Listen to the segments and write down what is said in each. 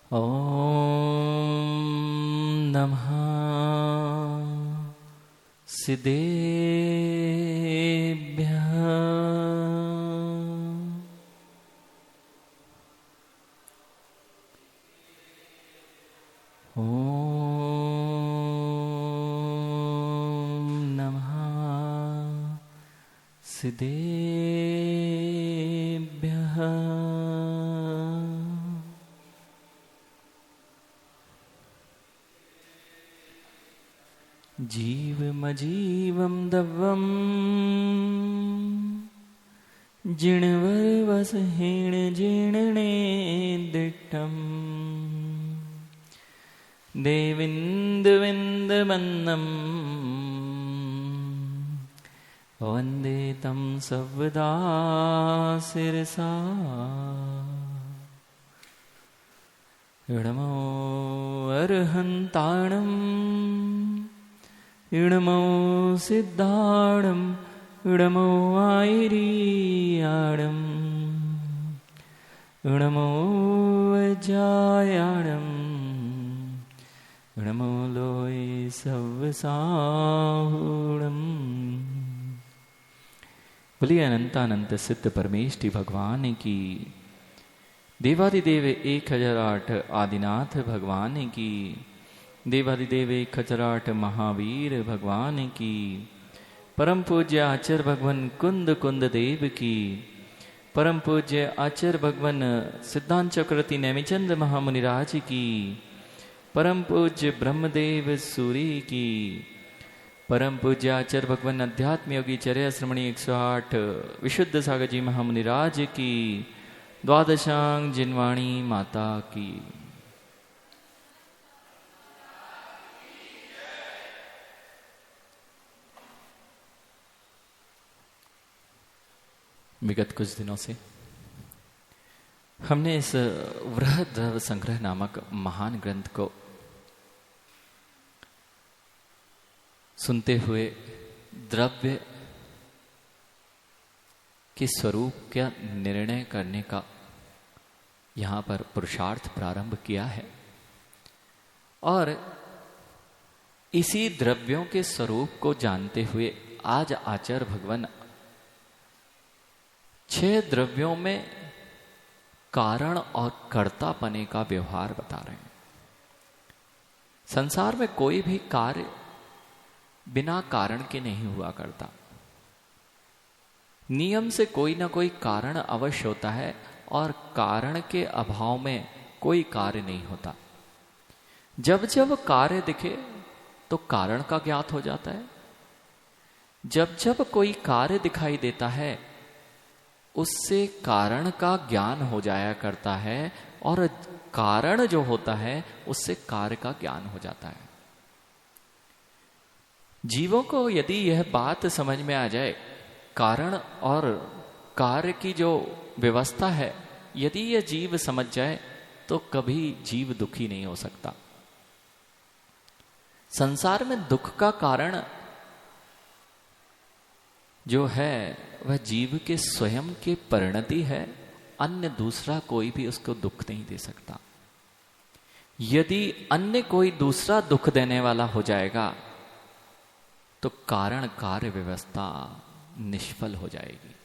ॐ नमः सिद्धेभ्यः। ॐ नमः सिद्धेभ्यः। जीवमजीवं दवं जिणवरवसहीण जीर्णे दिट्टम् देविन्दुविन्दमन्नम् वन्दे तं सर्वदा शिरसा। इडमो अर्हन्ताणम् इडमो सिद्धाणम् इडमो आयरीयाणम् इडमो वज्रायाणम् इडमो लोय सव्वसाहुणम्। बोलिए अनंतानंत सिद्ध परमेष्टि भगवान की, देवादिदेव 1008 आदिनाथ भगवान की, देवादिदेव 1008 महावीर भगवान की, परम पूज्य आचार्य भगवान कुंद कुंद देव की, परम पूज्य आचार्य भगवान सिद्धांत चक्रवर्ती नेमिचंद महामुनिराज की, परम पूज्य ब्रह्मदेव सूरी की, परम पूज्य आचार्य भगवान अध्यात्म योगी चर्या श्रमणी 108 विशुद्ध सागर जी महामुनिराज की, द्वादशांग जिनवाणी माता की। विगत कुछ दिनों से हमने इस वृहद द्रव्य संग्रह नामक महान ग्रंथ को सुनते हुए द्रव्य के स्वरूप का निर्णय करने का यहाँ पर पुरुषार्थ प्रारंभ किया है, और इसी द्रव्यों के स्वरूप को जानते हुए आज आचार्य भगवान 6 द्रव्यों में कारण और कर्तापने का व्यवहार बता रहे हैं। संसार में कोई भी कार्य बिना कारण के नहीं हुआ करता। नियम से कोई ना कोई कारण अवश्य होता है, और कारण के अभाव में कोई कार्य नहीं होता। जब जब कार्य दिखे तो कारण का ज्ञात हो जाता है। जब जब कोई कार्य दिखाई देता है उससे कारण का ज्ञान हो जाया करता है, और कारण जो होता है उससे कार्य का ज्ञान हो जाता है। जीवों को यदि यह बात समझ में आ जाए, कारण और कार्य की जो व्यवस्था है, यदि यह जीव समझ जाए तो कभी जीव दुखी नहीं हो सकता। संसार में दुख का कारण जो है वह जीव के स्वयं के परिणति है, अन्य दूसरा कोई भी उसको दुख नहीं दे सकता। यदि अन्य कोई दूसरा दुख देने वाला हो जाएगा तो कारण कार्य व्यवस्था निष्फल हो जाएगी।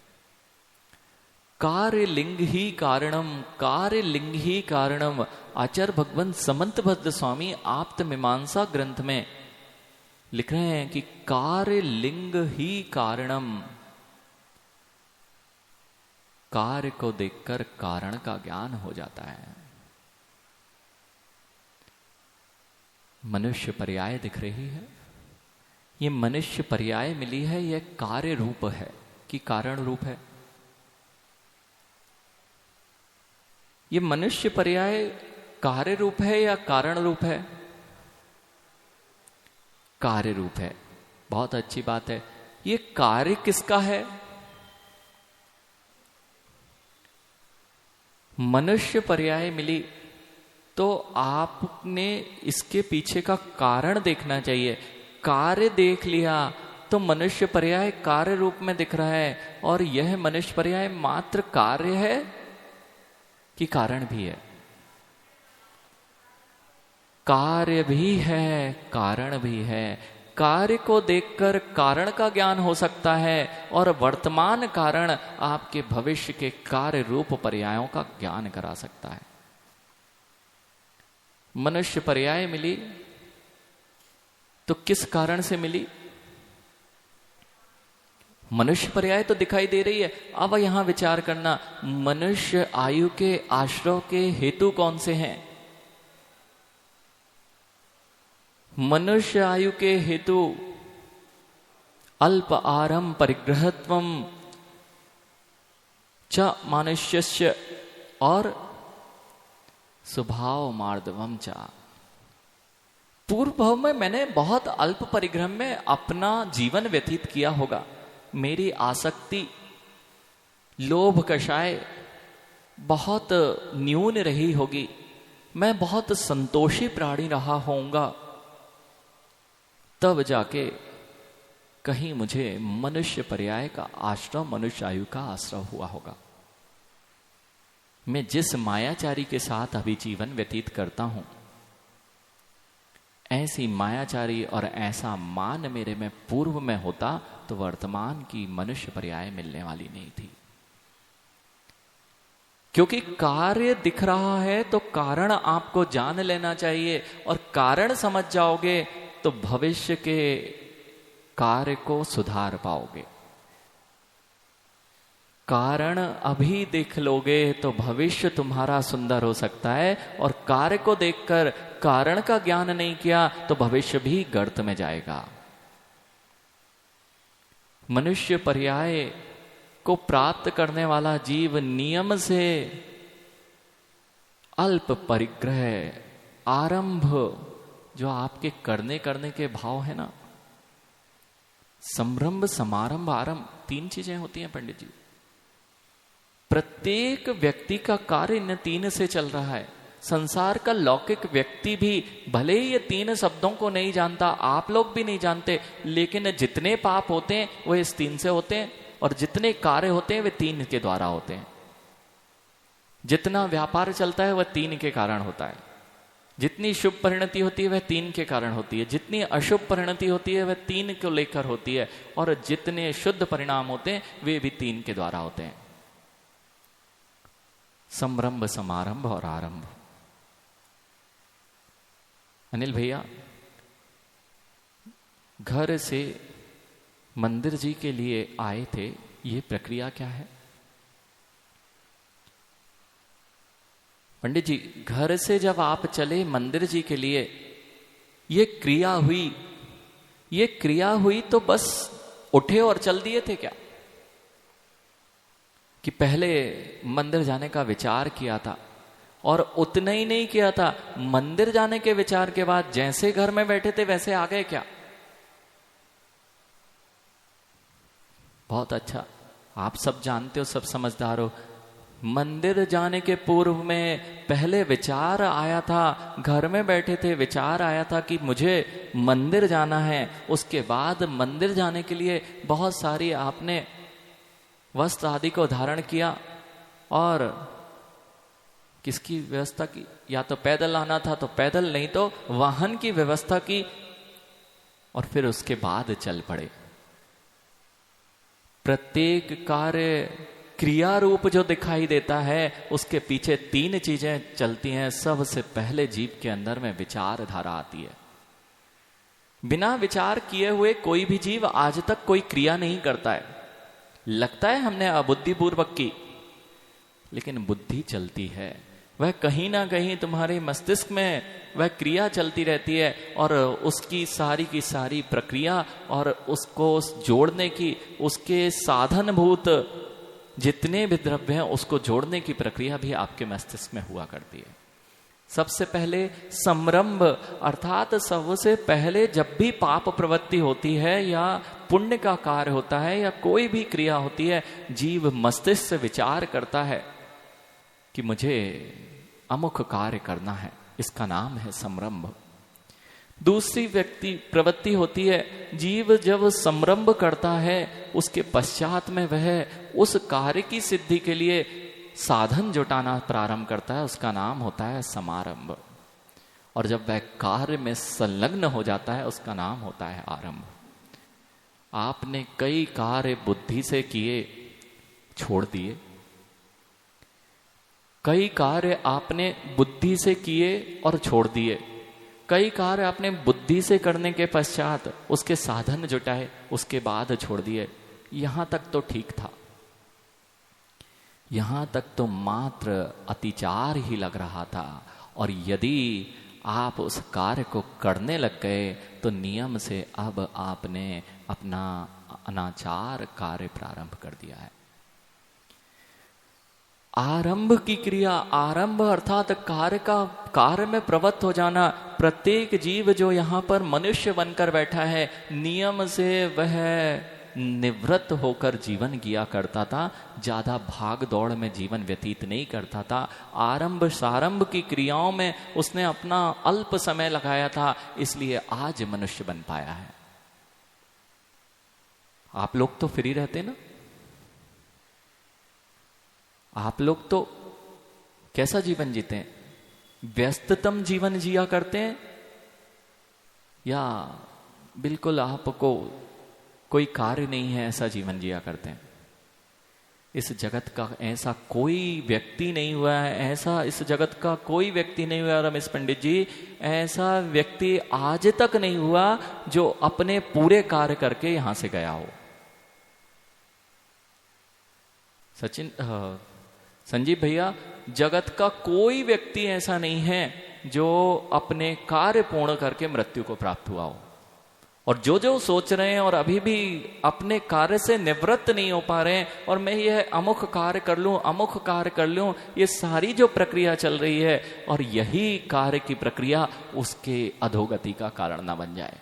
कार्य लिंग ही कारणम, कार्य लिंग ही कारणम। आचार्य भगवान समंतभद्र स्वामी आप्त मीमांसा ग्रंथ में लिख रहे हैं कि कार्य लिंग ही कारणम। कार्य को देखकर कारण का ज्ञान हो जाता है। मनुष्य पर्याय दिख रही है, ये मनुष्य पर्याय मिली है, यह कार्य रूप है कि कारण रूप है। ये मनुष्य पर्याय कार्य रूप है या कारण रूप है? कार्य रूप है। बहुत अच्छी बात है। ये कार्य किसका है? मनुष्य पर्याय मिली तो आपने इसके पीछे का कारण देखना चाहिए। कार्य देख लिया तो मनुष्य पर्याय कार्य रूप में दिख रहा है, और यह मनुष्य पर्याय मात्र कार्य है कि कारण भी है? कार्य भी है, कारण भी है। कार्य को देखकर कारण का ज्ञान हो सकता है और वर्तमान कारण आपके भविष्य के कार्य रूप पर्यायों का ज्ञान करा सकता है। मनुष्य पर्याय मिली तो किस कारण से मिली? मनुष्य पर्याय तो दिखाई दे रही है। अब यहां विचार करना, मनुष्य आयु के आश्रय के हेतु कौन से हैं? मनुष्य आयु के हेतु अल्प आरंभ परिग्रहत्वम च मनुष्यस्य और स्वभाव मार्दवम च। पूर्व भाव में मैंने बहुत अल्प परिग्रह में अपना जीवन व्यतीत किया होगा। मेरी आसक्ति लोभ कषाय बहुत न्यून रही होगी। मैं बहुत संतोषी प्राणी रहा होऊंगा। तब जाके कहीं मुझे मनुष्य पर्याय का आश्रय, मनुष्य आयु का आश्रय हुआ होगा। मैं जिस मायाचारी के साथ अभी जीवन व्यतीत करता हूं, ऐसी मायाचारी और ऐसा मान मेरे में पूर्व में होता तो वर्तमान की मनुष्य पर्याय मिलने वाली नहीं थी। क्योंकि कार्य दिख रहा है तो कारण आपको जान लेना चाहिए, और कारण समझ जाओगे तो भविष्य के कार्य को सुधार पाओगे। कारण अभी देख लोगे तो भविष्य तुम्हारा सुंदर हो सकता है, और कार्य को देखकर कारण का ज्ञान नहीं किया तो भविष्य भी गर्त में जाएगा। मनुष्य पर्याय को प्राप्त करने वाला जीव नियम से अल्प परिग्रह, आरंभ, जो आपके करने के भाव है ना, संरंभ, समारंभ, आरंभ, 3 चीजें होती हैं पंडित जी। प्रत्येक व्यक्ति का कार्य इन 3 से चल रहा है। संसार का लौकिक व्यक्ति भी भले ही ये 3 शब्दों को नहीं जानता, आप लोग भी नहीं जानते, लेकिन जितने पाप होते हैं वो इस 3 से होते हैं, और जितने कार्य होते हैं वे 3 के द्वारा होते हैं। जितना व्यापार चलता है वह 3 के कारण होता है। जितनी शुभ परिणति होती है वह 3 के कारण होती है। जितनी अशुभ परिणति होती है वह 3 को लेकर होती है, और जितने शुद्ध परिणाम होते हैं वे भी 3 के द्वारा होते हैं। संरंभ, समारंभ और आरंभ। अनिल भैया, घर से मंदिर जी के लिए आए थे, ये प्रक्रिया क्या है? पंडित जी, घर से जब आप चले मंदिर जी के लिए, ये क्रिया हुई, ये क्रिया हुई तो बस उठे और चल दिए थे क्या? कि पहले मंदिर जाने का विचार किया था और उतना ही नहीं किया था, मंदिर जाने के विचार के बाद जैसे घर में बैठे थे वैसे आ गए क्या? बहुत अच्छा, आप सब जानते हो, सब समझदार हो। मंदिर जाने के पूर्व में पहले विचार आया था, घर में बैठे थे, विचार आया था कि मुझे मंदिर जाना है। उसके बाद मंदिर जाने के लिए बहुत सारी आपने वस्त्र आदि को धारण किया, और किसकी व्यवस्था की? या तो पैदल आना था तो पैदल, नहीं तो वाहन की व्यवस्था की, और फिर उसके बाद चल पड़े। प्रत्येक कार्य क्रिया रूप जो दिखाई देता है उसके पीछे 3 चीजें चलती हैं। सबसे पहले जीव के अंदर में विचार धारा आती है। बिना विचार किए हुए कोई भी जीव आज तक कोई क्रिया नहीं करता है। लगता है हमने अबुद्धिपूर्वक की, लेकिन बुद्धि चलती है। वह कहीं ना कहीं तुम्हारे मस्तिष्क में वह क्रिया चलती रहती है, और उसकी सारी की सारी प्रक्रिया और उसको जोड़ने की, उसके साधनभूत जितने भी द्रव्य हैं उसको जोड़ने की प्रक्रिया भी आपके मस्तिष्क में हुआ करती है। सबसे पहले संरंभ, अर्थात सबसे पहले जब भी पाप प्रवृत्ति होती है या पुण्य का कार्य होता है या कोई भी क्रिया होती है, जीव मस्तिष्क से विचार करता है कि मुझे अमुक कार्य करना है, इसका नाम है संरंभ। दूसरी व्यक्ति प्रवृत्ति होती है, जीव जब संरंभ करता है उसके पश्चात में वह उस कार्य की सिद्धि के लिए साधन जुटाना प्रारंभ करता है, उसका नाम होता है समारंभ। और जब वह कार्य में संलग्न हो जाता है उसका नाम होता है आरंभ। आपने कई कार्य बुद्धि से किए, छोड़ दिए। कई कार्य आपने बुद्धि से किए और छोड़ दिए। कई कार्य आपने बुद्धि से करने के पश्चात उसके साधन जुटाए, उसके बाद छोड़ दिए। यहां तक तो ठीक था, यहां तक तो मात्र अतिचार ही लग रहा था। और यदि आप उस कार्य को करने लग गए तो नियम से अब आपने अपना अनाचार कार्य प्रारंभ कर दिया है। आरंभ की क्रिया, आरंभ अर्थात कार्य में प्रवृत्त हो जाना। प्रत्येक जीव जो यहां पर मनुष्य बनकर बैठा है, नियम से वह निवृत्त होकर जीवन जिया करता था, ज्यादा भाग दौड़ में जीवन व्यतीत नहीं करता था। आरंभ सारंभ की क्रियाओं में उसने अपना अल्प समय लगाया था, इसलिए आज मनुष्य बन पाया है। आप लोग तो फ्री रहते ना, आप लोग तो कैसा जीवन जीते हैं? व्यस्ततम जीवन जिया करते हैं या बिल्कुल आपको कोई कार्य नहीं है ऐसा जीवन जिया करते हैं? इस जगत का ऐसा कोई व्यक्ति नहीं हुआ है, ऐसा इस जगत का कोई व्यक्ति नहीं हुआ रमेश पंडित जी, ऐसा व्यक्ति आज तक नहीं हुआ जो अपने पूरे कार्य करके यहां से गया हो। संजीव भैया, जगत का कोई व्यक्ति ऐसा नहीं है जो अपने कार्य पूर्ण करके मृत्यु को प्राप्त हुआ हो। और जो जो सोच रहे हैं और अभी भी अपने कार्य से निवृत्त नहीं हो पा रहे हैं, और मैं यह अमुख कार्य कर लूं, अमुख कार्य कर लूं, ये सारी जो प्रक्रिया चल रही है, और यही कार्य की प्रक्रिया उसके अधोगति का कारण ना बन जाए।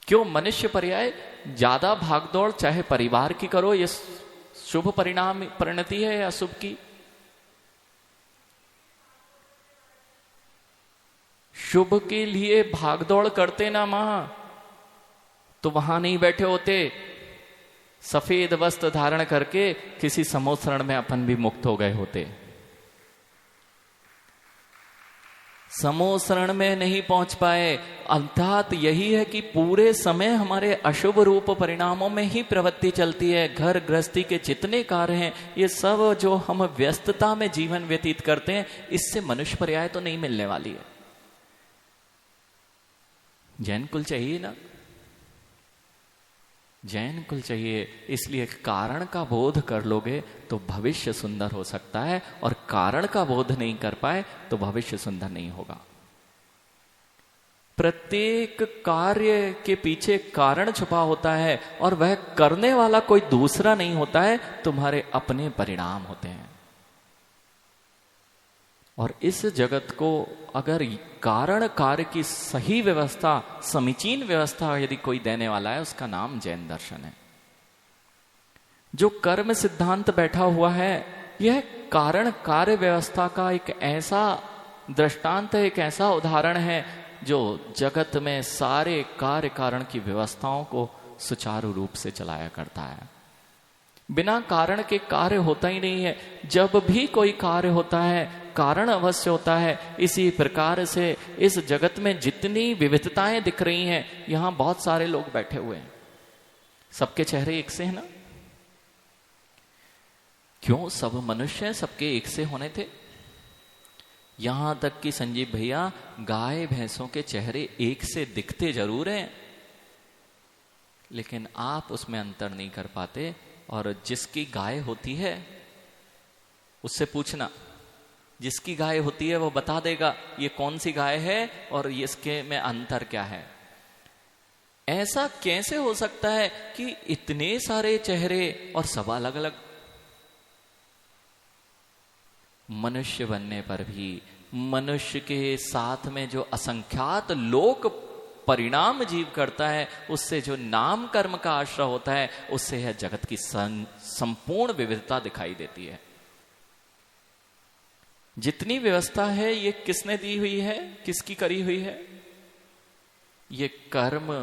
क्यों? मनुष्य पर्याय ज्यादा भागदौड़ चाहे परिवार की करो, ये शुभ परिणाम परिणति है या अशुभ की? शुभ के लिए भागदौड़ करते ना मां, तो वहां नहीं बैठे होते। सफेद वस्त्र धारण करके किसी समोसरण में अपन भी मुक्त हो गए होते। समोसरण में नहीं पहुंच पाए, अर्थात यही है कि पूरे समय हमारे अशुभ रूप परिणामों में ही प्रवृत्ति चलती है। घर गृहस्थी के जितने कार्य हैं, ये सब जो हम व्यस्तता में जीवन व्यतीत करते हैं, इससे मनुष्य पर्याय तो नहीं मिलने वाली है। जैन कुल चाहिए ना, जैन कुल चाहिए। इसलिए कारण का बोध कर लोगे तो भविष्य सुंदर हो सकता है, और कारण का बोध नहीं कर पाए तो भविष्य सुंदर नहीं होगा। प्रत्येक कार्य के पीछे कारण छुपा होता है, और वह करने वाला कोई दूसरा नहीं होता है, तुम्हारे अपने परिणाम होते हैं। और इस जगत को अगर कारण कार्य की सही व्यवस्था, समीचीन व्यवस्था यदि कोई देने वाला है, उसका नाम जैन दर्शन है। जो कर्म सिद्धांत बैठा हुआ है, यह कारण कार्य व्यवस्था का एक ऐसा दृष्टांत है, एक ऐसा उदाहरण है जो जगत में सारे कार्य कारण की व्यवस्थाओं को सुचारू रूप से चलाया करता है। बिना कारण के कार्य होता ही नहीं है। जब भी कोई कार्य होता है, कारण अवश्य होता है। इसी प्रकार से इस जगत में जितनी विविधताएं दिख रही हैं, यहां बहुत सारे लोग बैठे हुए हैं, सबके चेहरे एक से है ना? क्यों? सब मनुष्य हैं, सबके एक से होने थे। यहां तक कि संजीव भैया, गाय भैंसों के चेहरे एक से दिखते जरूर हैं, लेकिन आप उसमें अंतर नहीं कर पाते। और जिसकी गाय होती है उससे पूछना, जिसकी गाय होती है वो बता देगा ये कौन सी गाय है और इसके में अंतर क्या है। ऐसा कैसे हो सकता है कि इतने सारे चेहरे और सब अलग अलग? मनुष्य बनने पर भी मनुष्य के साथ में जो असंख्यात लोक परिणाम जीव करता है, उससे जो नाम कर्म का आश्रय होता है, उससे यह जगत की संपूर्ण विविधता दिखाई देती है। जितनी व्यवस्था है ये किसने दी हुई है, किसकी करी हुई है? ये कर्म,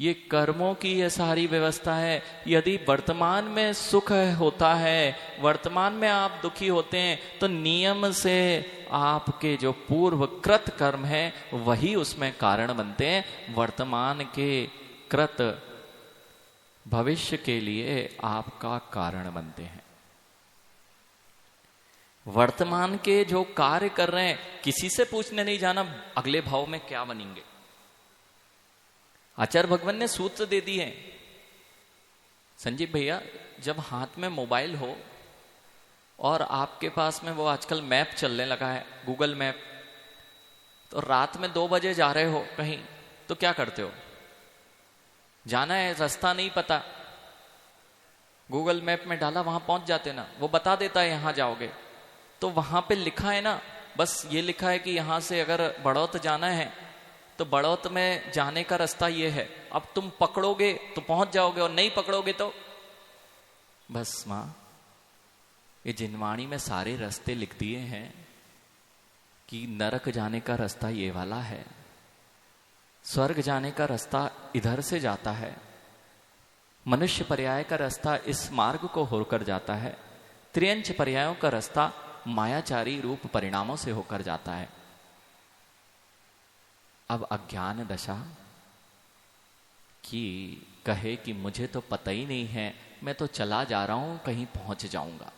ये कर्मों की ये सारी व्यवस्था है। यदि वर्तमान में सुख होता है, वर्तमान में आप दुखी होते हैं, तो नियम से आपके जो पूर्व कृत कर्म है वही उसमें कारण बनते हैं। वर्तमान के कृत भविष्य के लिए आपका कारण बनते हैं। वर्तमान के जो कार्य कर रहे हैं, किसी से पूछने नहीं जाना अगले भाव में क्या बनेंगे। आचार्य भगवान ने सूत्र दे दिए हैं। संजीव भैया, जब हाथ में मोबाइल हो और आपके पास में वो आजकल मैप चलने लगा है, गूगल मैप, तो रात में 2 बजे जा रहे हो कहीं, तो क्या करते हो? जाना है, रास्ता नहीं पता, गूगल मैप में डाला, वहां पहुंच जाते ना, वो बता देता है यहां जाओगे। तो वहां पे लिखा है ना, बस ये लिखा है कि यहां से अगर बड़ौत जाना है तो बड़ौत में जाने का रास्ता ये है। अब तुम पकड़ोगे तो पहुंच जाओगे, और नहीं पकड़ोगे तो बस। मां, ये जिनवाणी में सारे रास्ते लिख दिए हैं कि नरक जाने का रास्ता ये वाला है, स्वर्ग जाने का रास्ता इधर से जाता है, मनुष्य पर्याय का रास्ता इस मार्ग को होकर जाता है, त्रियंच पर्यायों का रास्ता मायाचारी रूप परिणामों से होकर जाता है। अब अज्ञान दशा कि कहे कि मुझे तो पता ही नहीं है, मैं तो चला जा रहा हूं, कहीं पहुंच जाऊंगा,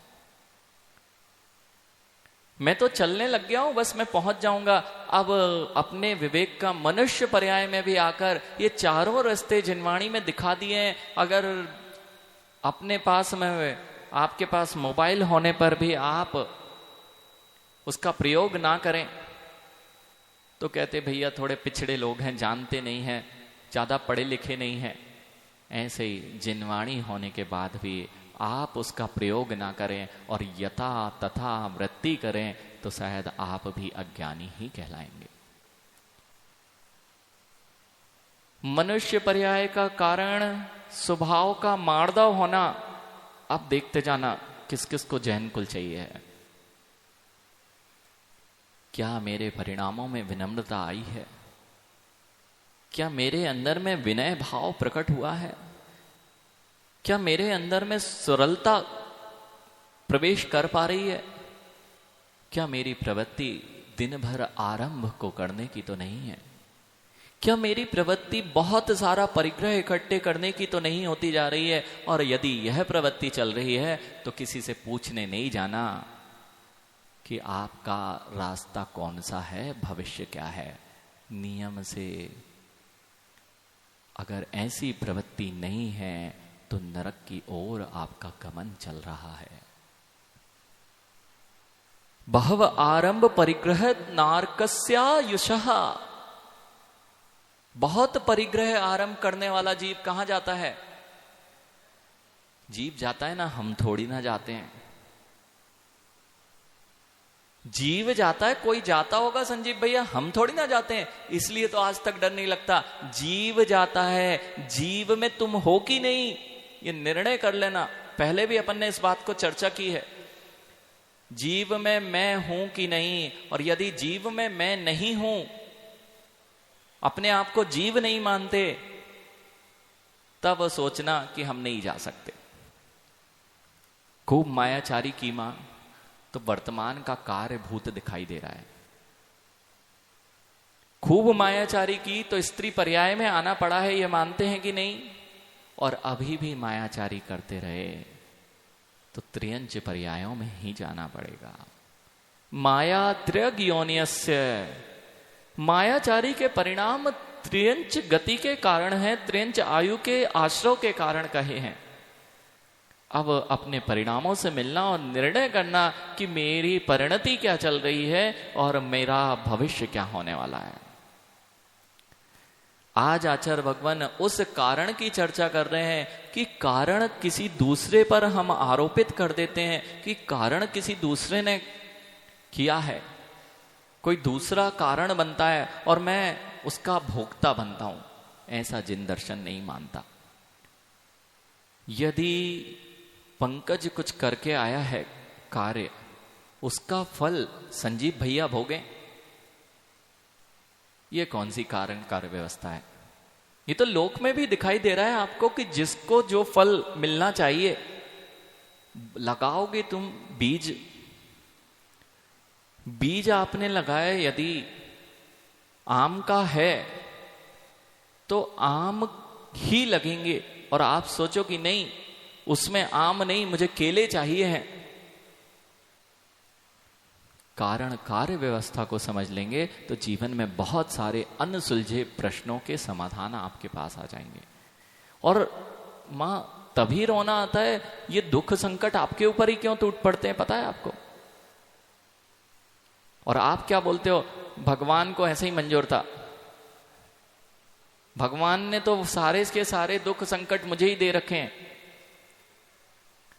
मैं तो चलने लग गया हूं, बस मैं पहुंच जाऊंगा। अब अपने विवेक का मनुष्य पर्याय में भी आकर ये चारों रास्ते जिनवाणी में दिखा दिए हैं। अगर अपने पास में, आपके पास मोबाइल होने पर भी आप उसका प्रयोग ना करें तो कहते भैया थोड़े पिछड़े लोग हैं, जानते नहीं हैं, ज्यादा पढ़े लिखे नहीं हैं। ऐसे ही जिनवाणी होने के बाद भी आप उसका प्रयोग ना करें और यथा तथा वृत्ति करें तो शायद आप भी अज्ञानी ही कहलाएंगे। मनुष्य पर्याय का कारण स्वभाव का मार्दव होना। आप देखते जाना किस किस को जैन कुल चाहिए है। क्या मेरे परिणामों में विनम्रता आई है? क्या मेरे अंदर में विनय भाव प्रकट हुआ है? क्या मेरे अंदर में सरलता प्रवेश कर पा रही है? क्या मेरी प्रवृत्ति दिन भर आरंभ को करने की तो नहीं है? क्या मेरी प्रवृत्ति बहुत सारा परिग्रह इकट्ठे करने की तो नहीं होती जा रही है? और यदि यह प्रवृत्ति चल रही है तो किसी से पूछने नहीं जाना कि आपका रास्ता कौन सा है, भविष्य क्या है। नियम से अगर ऐसी प्रवृत्ति नहीं है तो नरक की ओर आपका गमन चल रहा है। बहव आरंभ परिग्रह नारकस्यायुषः। बहुत परिग्रह आरंभ करने वाला जीव कहां जाता है? जीव जाता है ना, हम थोड़ी ना जाते हैं। जीव जाता है, कोई जाता होगा संजीव भैया, हम थोड़ी ना जाते हैं, इसलिए तो आज तक डर नहीं लगता। जीव जाता है। जीव में तुम हो कि नहीं, ये निर्णय कर लेना। पहले भी अपन ने इस बात को चर्चा की है। जीव में मैं हूं कि नहीं, और यदि जीव में मैं नहीं हूं, अपने आप को जीव नहीं मानते, तब सोचना कि हम नहीं जा सकते। खूब मायाचारी की मां तो वर्तमान का कार्य भूत दिखाई दे रहा है। खूब मायाचारी की तो स्त्री पर्याय में आना पड़ा है, ये मानते हैं कि नहीं? और अभी भी मायाचारी करते रहे तो त्रियंच पर्यायों में ही जाना पड़ेगा। माया त्र्यग्योनियस्य। मायाचारी के परिणाम त्रियंच गति के कारण है, त्रियंच आयु के आश्रव के कारण कहे हैं। अब अपने परिणामों से मिलना और निर्णय करना कि मेरी परिणति क्या चल रही है और मेरा भविष्य क्या होने वाला है। आज आचार्य भगवान उस कारण की चर्चा कर रहे हैं कि कारण किसी दूसरे पर हम आरोपित कर देते हैं कि कारण किसी दूसरे ने किया है, कोई दूसरा कारण बनता है और मैं उसका भोक्ता बनता हूं। ऐसा जिन दर्शन नहीं मानता। यदि पंकज कुछ करके आया है कार्य, उसका फल संजीव भैया भोगे, ये कौन सी कारण कार्य व्यवस्था है? ये तो लोक में भी दिखाई दे रहा है आपको कि जिसको जो फल मिलना चाहिए, लगाओगे तुम बीज, बीज आपने लगाया यदि आम का है तो आम ही लगेंगे, और आप सोचो कि नहीं उसमें आम नहीं, मुझे केले चाहिए हैं। कारण कार्य व्यवस्था को समझ लेंगे तो जीवन में बहुत सारे अनसुलझे प्रश्नों के समाधान आपके पास आ जाएंगे। और मां तभी रोना आता है, ये दुख संकट आपके ऊपर ही क्यों टूट पड़ते हैं, पता है आपको? और आप क्या बोलते हो, भगवान को ऐसे ही मंजूर था, भगवान ने तो सारे के सारे दुख संकट मुझे ही दे रखे हैं।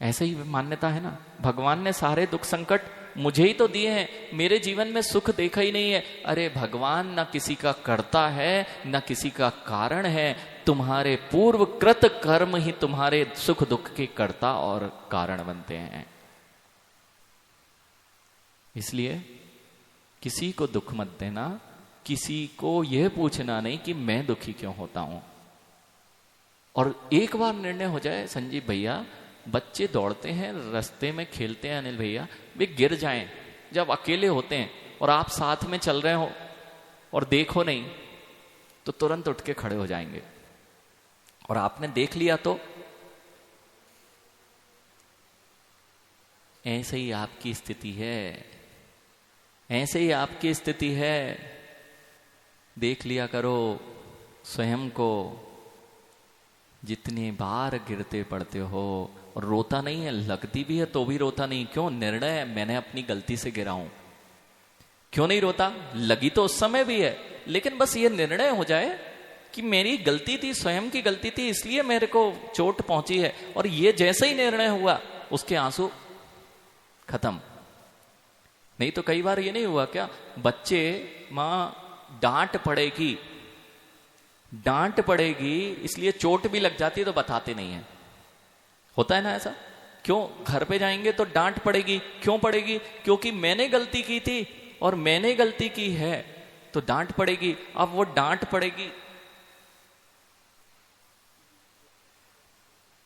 ऐसे ही मान्यता है ना, भगवान ने सारे दुख संकट मुझे ही तो दिए हैं, मेरे जीवन में सुख देखा ही नहीं है। अरे भगवान ना किसी का कर्ता है ना किसी का कारण है, तुम्हारे पूर्व कृत कर्म ही तुम्हारे सुख दुख के कर्ता और कारण बनते हैं। इसलिए किसी को दुख मत देना, किसी को यह पूछना नहीं कि मैं दुखी क्यों होता हूं। और एक बार निर्णय हो जाए, संजीव भैया बच्चे दौड़ते हैं रास्ते में खेलते हैं, अनिल भैया वे गिर जाएं, जब अकेले होते हैं और आप साथ में चल रहे हो और देखो नहीं तो तुरंत उठ के खड़े हो जाएंगे, और आपने देख लिया तो ऐसे ही आपकी स्थिति है, ऐसे ही आपकी स्थिति है। देख लिया करो स्वयं को, जितनी बार गिरते पड़ते हो और रोता नहीं है, लगती भी है तो भी रोता नहीं, क्यों? निर्णय है मैंने अपनी गलती से गिरा हूं, क्यों नहीं रोता? लगी तो उस समय भी है, लेकिन बस ये निर्णय हो जाए कि मेरी गलती थी, स्वयं की गलती थी, इसलिए मेरे को चोट पहुंची है, और ये जैसे ही निर्णय हुआ उसके आंसू खत्म। नहीं तो कई बार ये नहीं हुआ क्या, बच्चे मां डांट पड़ेगी इसलिए चोट भी लग जाती है तो बताते नहीं है, होता है ना ऐसा? क्यों? घर पे जाएंगे तो डांट पड़ेगी, क्यों पड़ेगी? क्योंकि मैंने गलती की थी और मैंने गलती की है तो डांट पड़ेगी। अब वो डांट पड़ेगी,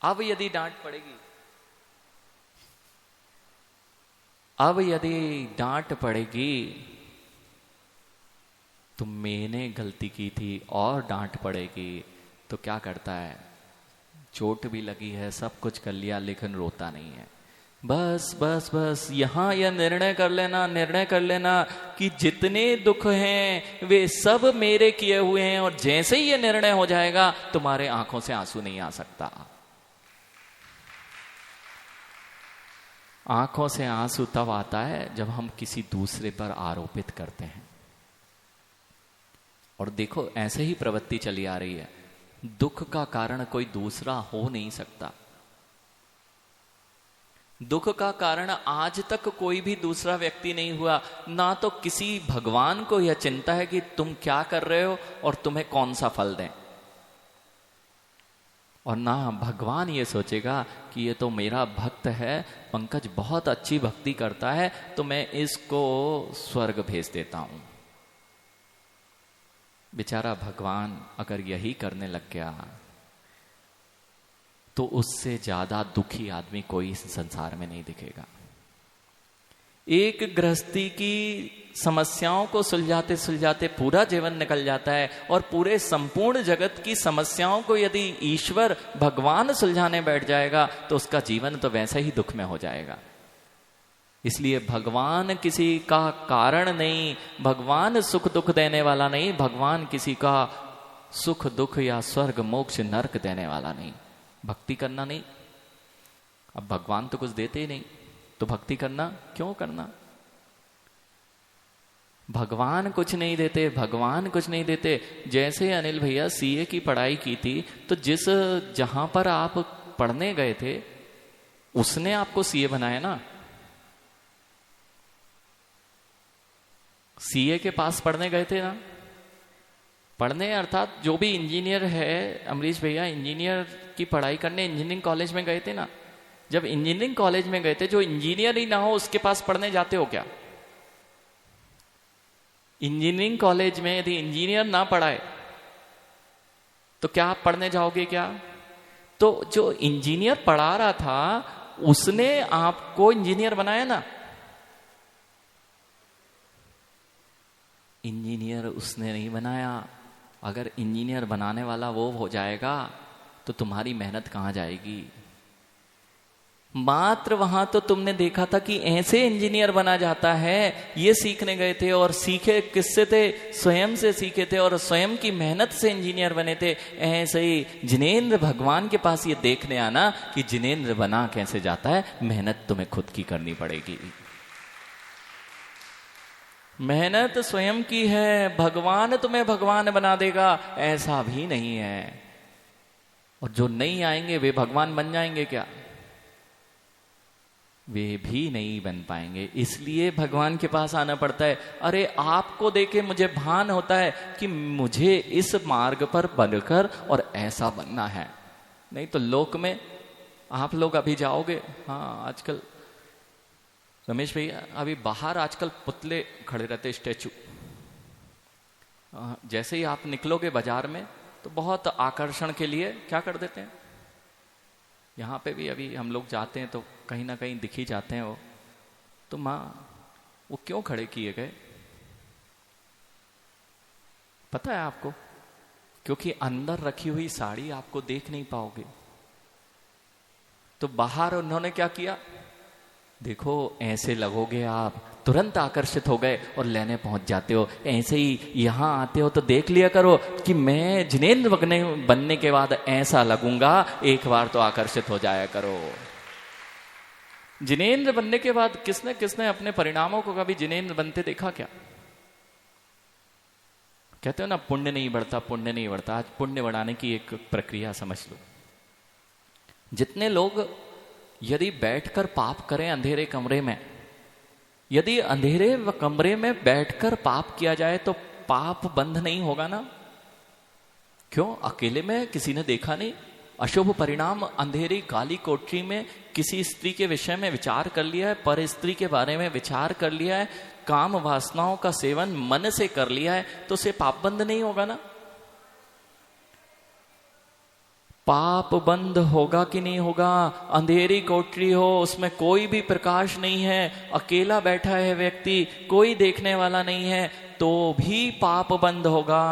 अब यदि डांट पड़ेगी तो मैंने गलती की थी और डांट पड़ेगी, तो क्या करता है? चोट भी लगी है, सब कुछ कर लिया, लेकिन रोता नहीं है। बस बस बस यहां यह निर्णय कर लेना कि जितने दुख हैं वे सब मेरे किए हुए हैं, और जैसे ही यह निर्णय हो जाएगा तुम्हारे आंखों से आंसू नहीं आ सकता। आंखों से आंसू तब आता है जब हम किसी दूसरे पर आरोपित करते हैं। और देखो ऐसे ही प्रवृत्ति चली आ रही है, दुख का कारण कोई दूसरा हो नहीं सकता। दुख का कारण आज तक कोई भी दूसरा व्यक्ति नहीं हुआ, ना तो किसी भगवान को यह चिंता है कि तुम क्या कर रहे हो और तुम्हें कौन सा फल दें, और ना भगवान ये सोचेगा कि ये तो मेरा भक्त है, पंकज बहुत अच्छी भक्ति करता है तो मैं इसको स्वर्ग भेज देता हूं। बेचारा भगवान अगर यही करने लग गया तो उससे ज्यादा दुखी आदमी कोई इस संसार में नहीं दिखेगा। एक गृहस्थी की समस्याओं को सुलझाते सुलझाते पूरा जीवन निकल जाता है, और पूरे संपूर्ण जगत की समस्याओं को यदि ईश्वर भगवान सुलझाने बैठ जाएगा तो उसका जीवन तो वैसे ही दुख में हो जाएगा। इसलिए भगवान किसी का कारण नहीं, भगवान सुख दुख देने वाला नहीं, भगवान किसी का सुख दुख या स्वर्ग मोक्ष नरक देने वाला नहीं। भक्ति करना नहीं, अब भगवान तो कुछ देते ही नहीं तो भक्ति करना क्यों करना? भगवान कुछ नहीं देते, भगवान कुछ नहीं देते। जैसे अनिल भैया सीए की पढ़ाई की थी तो जहां पर आप पढ़ने गए थे उसने आपको सीए बनाया ना। सीए के पास पढ़ने गए थे ना, पढ़ने अर्थात जो भी इंजीनियर है, अमरीश भैया इंजीनियर की पढ़ाई करने इंजीनियरिंग कॉलेज में गए थे ना। जब इंजीनियरिंग कॉलेज में गए थे, जो इंजीनियर ही ना हो उसके पास पढ़ने जाते हो क्या? इंजीनियरिंग कॉलेज में यदि इंजीनियर ना पढ़ाए तो क्या आप पढ़ने जाओगे क्या? तो जो इंजीनियर पढ़ा रहा था उसने आपको इंजीनियर बनाया ना। इंजीनियर उसने नहीं बनाया। अगर इंजीनियर बनाने वाला वो हो जाएगा तो तुम्हारी मेहनत कहां जाएगी? मात्र वहां तो तुमने देखा था कि ऐसे इंजीनियर बना जाता है, ये सीखने गए थे और सीखे किससे थे? स्वयं से सीखे थे और स्वयं की मेहनत से इंजीनियर बने थे। ऐसे ही जिनेंद्र भगवान के पास ये देखने आना कि जिनेंद्र बना कैसे जाता है। मेहनत तुम्हें खुद की करनी पड़ेगी। मेहनत स्वयं की है। भगवान तुम्हें भगवान बना देगा ऐसा भी नहीं है। और जो नहीं आएंगे वे भगवान बन जाएंगे क्या? वे भी नहीं बन पाएंगे। इसलिए भगवान के पास आना पड़ता है। अरे आपको देखे मुझे भान होता है कि मुझे इस मार्ग पर बनकर और ऐसा बनना है। नहीं तो लोक में आप लोग अभी जाओगे, हाँ आजकल रमेश भैया अभी बाहर आजकल पुतले खड़े रहते, स्टैचू। जैसे ही आप निकलोगे बाजार में तो बहुत आकर्षण के लिए क्या कर देते हैं। यहाँ पे भी अभी हम लोग जाते हैं तो कहीं ना कहीं दिख ही जाते हैं वो। तो माँ वो क्यों खड़े किए गए पता है आपको? क्योंकि अंदर रखी हुई साड़ी आपको देख नहीं पाओगे। तो बाहर उन्होंने क्या किया, देखो ऐसे लगोगे आप, तुरंत आकर्षित हो गए और लेने पहुंच जाते हो। ऐसे ही यहां आते हो तो देख लिया करो कि मैं जिनेंद्र बनने के बाद ऐसा लगूंगा, एक बार तो आकर्षित हो जाया करो। जिनेंद्र बनने के बाद किसने किसने अपने परिणामों को कभी जिनेंद्र बनते देखा क्या? कहते हो ना पुण्य नहीं बढ़ता, पुण्य नहीं बढ़ता। आज पुण्य बढ़ाने की एक प्रक्रिया समझ लो। जितने लोग यदि बैठकर पाप करें अंधेरे कमरे में, यदि अंधेरे कमरे में बैठकर पाप किया जाए तो पाप बंद नहीं होगा ना? क्यों? अकेले में किसी ने देखा नहीं, अशुभ परिणाम अंधेरी काली कोठरी में किसी स्त्री के विषय में विचार कर लिया है, पर स्त्री के बारे में विचार कर लिया है, काम वासनाओं का सेवन मन से कर लिया है, तो उसे पाप बंद नहीं होगा ना? पाप बंद होगा कि नहीं होगा? अंधेरी कोठरी हो, उसमें कोई भी प्रकाश नहीं है, अकेला बैठा है व्यक्ति, कोई देखने वाला नहीं है, तो भी पाप बंद होगा।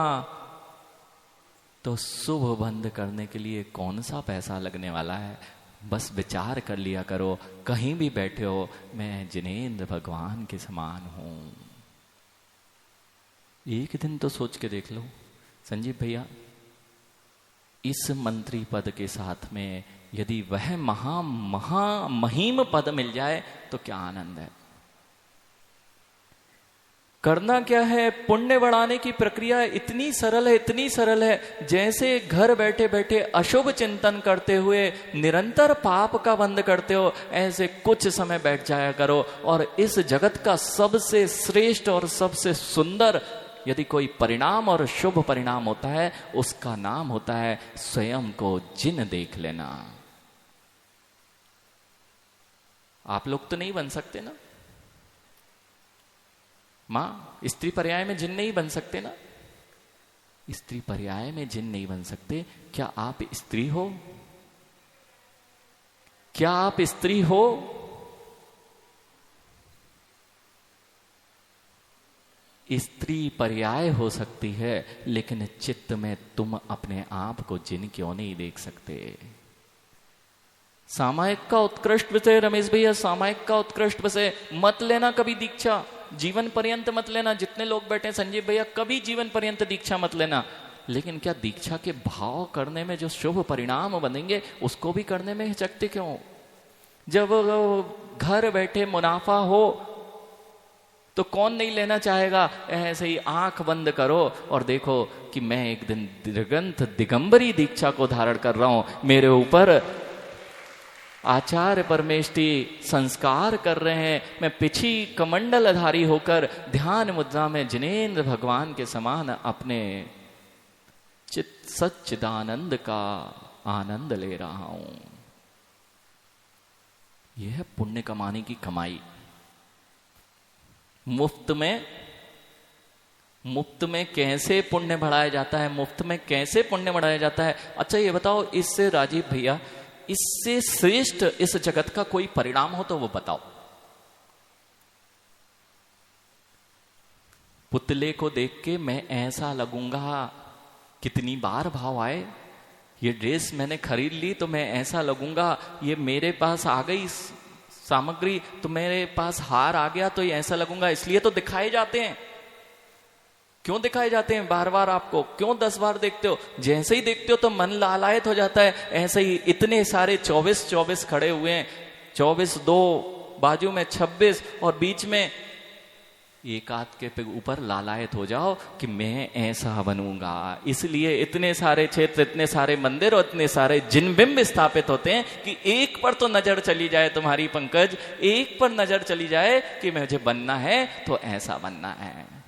तो शुभ बंद करने के लिए कौन सा पैसा लगने वाला है? बस विचार कर लिया करो, कहीं भी बैठे हो, मैं जिनेंद्र भगवान के समान हूं। एक दिन तो सोच के देख लो संजीव भैया, इस मंत्री पद के साथ में यदि वह महिम पद मिल जाए तो क्या आनंद है। करना क्या है? पुण्य बढ़ाने की प्रक्रिया इतनी सरल है, इतनी सरल है। जैसे घर बैठे बैठे अशुभ चिंतन करते हुए निरंतर पाप का बंद करते हो, ऐसे कुछ समय बैठ जाया करो और इस जगत का सबसे श्रेष्ठ और सबसे सुंदर यदि कोई परिणाम और शुभ परिणाम होता है, उसका नाम होता है स्वयं को जिन देख लेना। आप लोग तो नहीं बन सकते ना मां? स्त्री पर्याय में जिन नहीं बन सकते ना? स्त्री पर्याय में जिन नहीं बन सकते। क्या आप स्त्री हो? क्या आप स्त्री हो? स्त्री पर्याय हो सकती है, लेकिन चित्त में तुम अपने आप को जिन क्यों नहीं देख सकते? सामायिक का उत्कृष्ट विषय रमेश भैया, सामायिक का उत्कृष्ट विषय मत लेना कभी दीक्षा, जीवन पर्यंत मत लेना। जितने लोग बैठे संजीव भैया, कभी जीवन पर्यंत दीक्षा मत लेना। लेकिन क्या दीक्षा के भाव करने में जो शुभ परिणाम बनेंगे उसको भी करने में हिचकते क्यों? जब घर बैठे मुनाफा हो तो कौन नहीं लेना चाहेगा? ऐसे ही आंख बंद करो और देखो कि मैं एक दिन दिगंत दिगंबरी दीक्षा को धारण कर रहा हूं, मेरे ऊपर आचार्य परमेष्टि संस्कार कर रहे हैं, मैं पिछी कमंडलधारी होकर ध्यान मुद्रा में जिनेंद्र भगवान के समान अपने चित्त सच्चिदानंद का आनंद ले रहा हूं। यह है पुण्य कमाने की कमाई। मुफ्त में मुफ्त में कैसे पुण्य बढ़ाया जाता है, मुफ्त में कैसे पुण्य बढ़ाया जाता है। अच्छा ये बताओ, इससे राजीव भैया, इससे श्रेष्ठ इस जगत का कोई परिणाम हो तो वो बताओ। पुतले को देख के मैं ऐसा लगूंगा, कितनी बार भाव आए, ये ड्रेस मैंने खरीद ली तो मैं ऐसा लगूंगा, ये मेरे पास आ गई सामग्री तो मेरे पास हार आ गया तो ये ऐसा लगूंगा। इसलिए तो दिखाए जाते हैं। क्यों दिखाए जाते हैं बार बार? आपको क्यों 10 बार देखते हो? जैसे ही देखते हो तो मन लालायत हो जाता है। ऐसे ही इतने सारे 24 खड़े हुए हैं, 24, 2 बाजू में 26 और बीच में एक आध के ऊपर लालायत हो जाओ कि मैं ऐसा बनूंगा। इसलिए इतने सारे क्षेत्र, इतने सारे मंदिर और इतने सारे जिनबिंब स्थापित होते हैं कि एक पर तो नजर चली जाए तुम्हारी पंकज, एक पर नजर चली जाए कि मुझे बनना है तो ऐसा बनना है।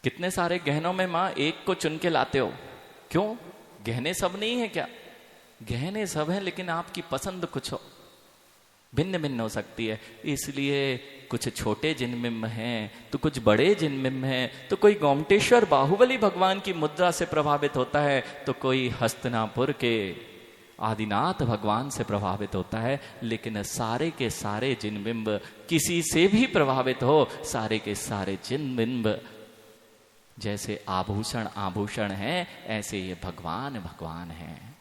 कितने सारे गहनों में मां एक को चुन के लाते हो, क्यों? गहने सब नहीं है क्या? गहने सब हैं, लेकिन आपकी पसंद कुछ हो, भिन्न भिन्न हो सकती है। इसलिए कुछ छोटे जिनबिंब हैं तो कुछ बड़े जिनबिंब हैं, तो कोई गोमटेश्वर बाहुबली भगवान की मुद्रा से प्रभावित होता है, तो कोई हस्तिनापुर के आदिनाथ भगवान से प्रभावित होता है। लेकिन सारे के सारे जिनबिंब किसी से भी प्रभावित हो, सारे के सारे जिनबिंब जैसे आभूषण आभूषण है, ऐसे ये भगवान भगवान है।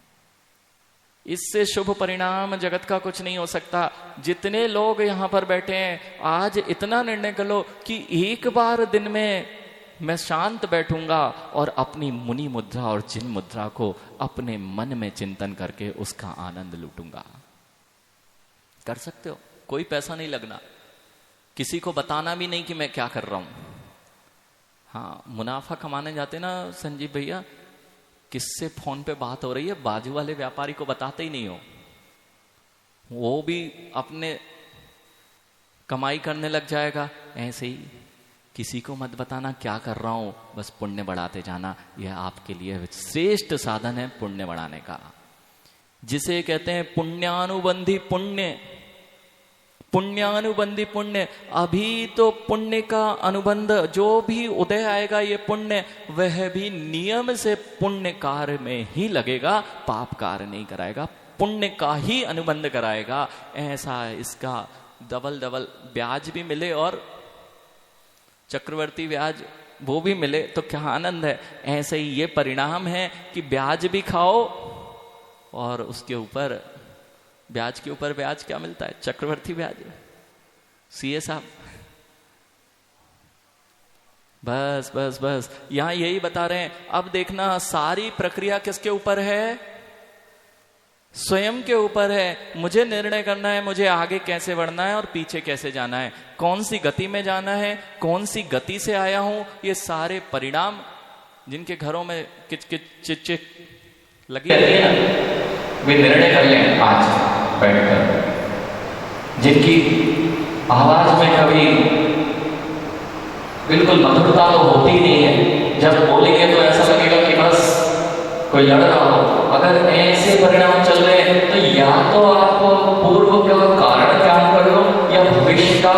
इससे शुभ परिणाम जगत का कुछ नहीं हो सकता। जितने लोग यहां पर बैठे हैं, आज इतना निर्णय कर लो कि एक बार दिन में मैं शांत बैठूंगा और अपनी मुनि मुद्रा और जिन मुद्रा को अपने मन में चिंतन करके उसका आनंद लूटूंगा। कर सकते हो, कोई पैसा नहीं लगना, किसी को बताना भी नहीं कि मैं क्या कर रहा हूं। हाँ, मुनाफा कमाने जाते ना संजीव भैया, किससे फोन पे बात हो रही है, बाजू वाले व्यापारी को बताते ही नहीं हो, वो भी अपने कमाई करने लग जाएगा। ऐसे ही किसी को मत बताना क्या कर रहा हूं, बस पुण्य बढ़ाते जाना। यह आपके लिए श्रेष्ठ साधन है पुण्य बढ़ाने का, जिसे कहते हैं पुण्यानुबंधी पुण्य। पुण्यानुबंधी पुण्य, अभी तो पुण्य का अनुबंध, जो भी उदय आएगा ये पुण्य, वह भी नियम से पुण्य कार्य में ही लगेगा, पाप कार्य नहीं कराएगा, पुण्य का ही अनुबंध कराएगा। ऐसा इसका डबल डबल ब्याज भी मिले और चक्रवर्ती ब्याज वो भी मिले तो क्या आनंद है। ऐसे ही ये परिणाम है कि ब्याज भी खाओ और उसके ऊपर ब्याज के ऊपर ब्याज क्या मिलता है? चक्रवर्ती ब्याज। सीए साहब, बस बस बस यहां यही बता रहे हैं। अब देखना, सारी प्रक्रिया किसके ऊपर है? स्वयं के ऊपर है। मुझे निर्णय करना है मुझे आगे कैसे बढ़ना है और पीछे कैसे जाना है, कौन सी गति में जाना है, कौन सी गति से आया हूं। ये सारे परिणाम जिनके घरों में किच किच चिच चिच लगी रहती है ना, वे निर्णय कर लें आज बैठकर। जिनकी आवाज में कभी बिल्कुल मधुरता तो होती ही नहीं है, जब बोलेंगे तो ऐसा लगेगा कि बस कोई लड़ रहा हो। अगर ऐसे परिणाम चल रहे हैं तो या तो आप पूर्व का कारण ध्यान कर लो या भविष्य का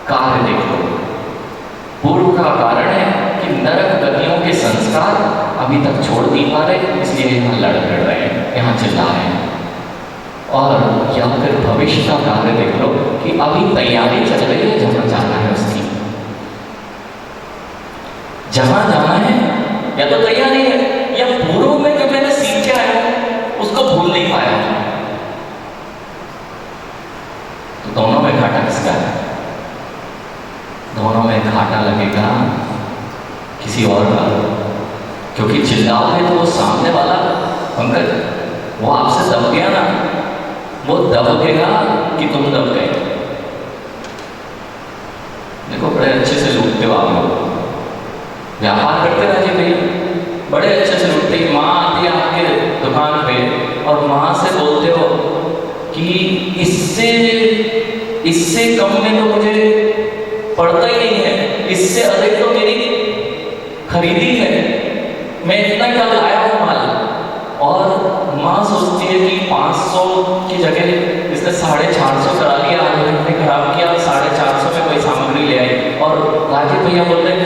कार्य देख लो। पूर्व का कारण है कि नरक गतियों के संस्कार अभी तक छोड़ नहीं पा रहे, इसलिए यहाँ लड़ रहे हैं, यहाँ चिल्ला रहे हैं। और या फिर भविष्य का कार्य देख लो कि अभी तैयारी चल रही है, जहां जाना है उसकी, जहां जाना है या तो तैयारी है या पूर्व में जो मैंने सीख के आया हूं उसको भूल नहीं पाया। तो दोनों में घाटा किसका है? दोनों में घाटा लगेगा किसी और का, क्योंकि चिल्लाओगे तो वो सामने वाला पंकज वो आपसे दब गया ना, वो दबेगा कि तुम दब गए। देखो बड़े अच्छे से लूटते हो आप लोग, व्यापार करते रहिए भैया, बड़े अच्छे से लूटते। माँ आती है आपके दुकान पे और माँ से बोलते हो कि इससे कम में तो मुझे पड़ता ही नहीं है, इससे अधिक तो मेरी खरीदी है, मैं इतना क्या लाया हूँ माल। और माँ सोचती है कि 500 की जगह इसने 450 करा लिया, आधे घंटे खराब किया, 450 में कोई सामग्री ले आई। और राजीव भैया बोलते हैं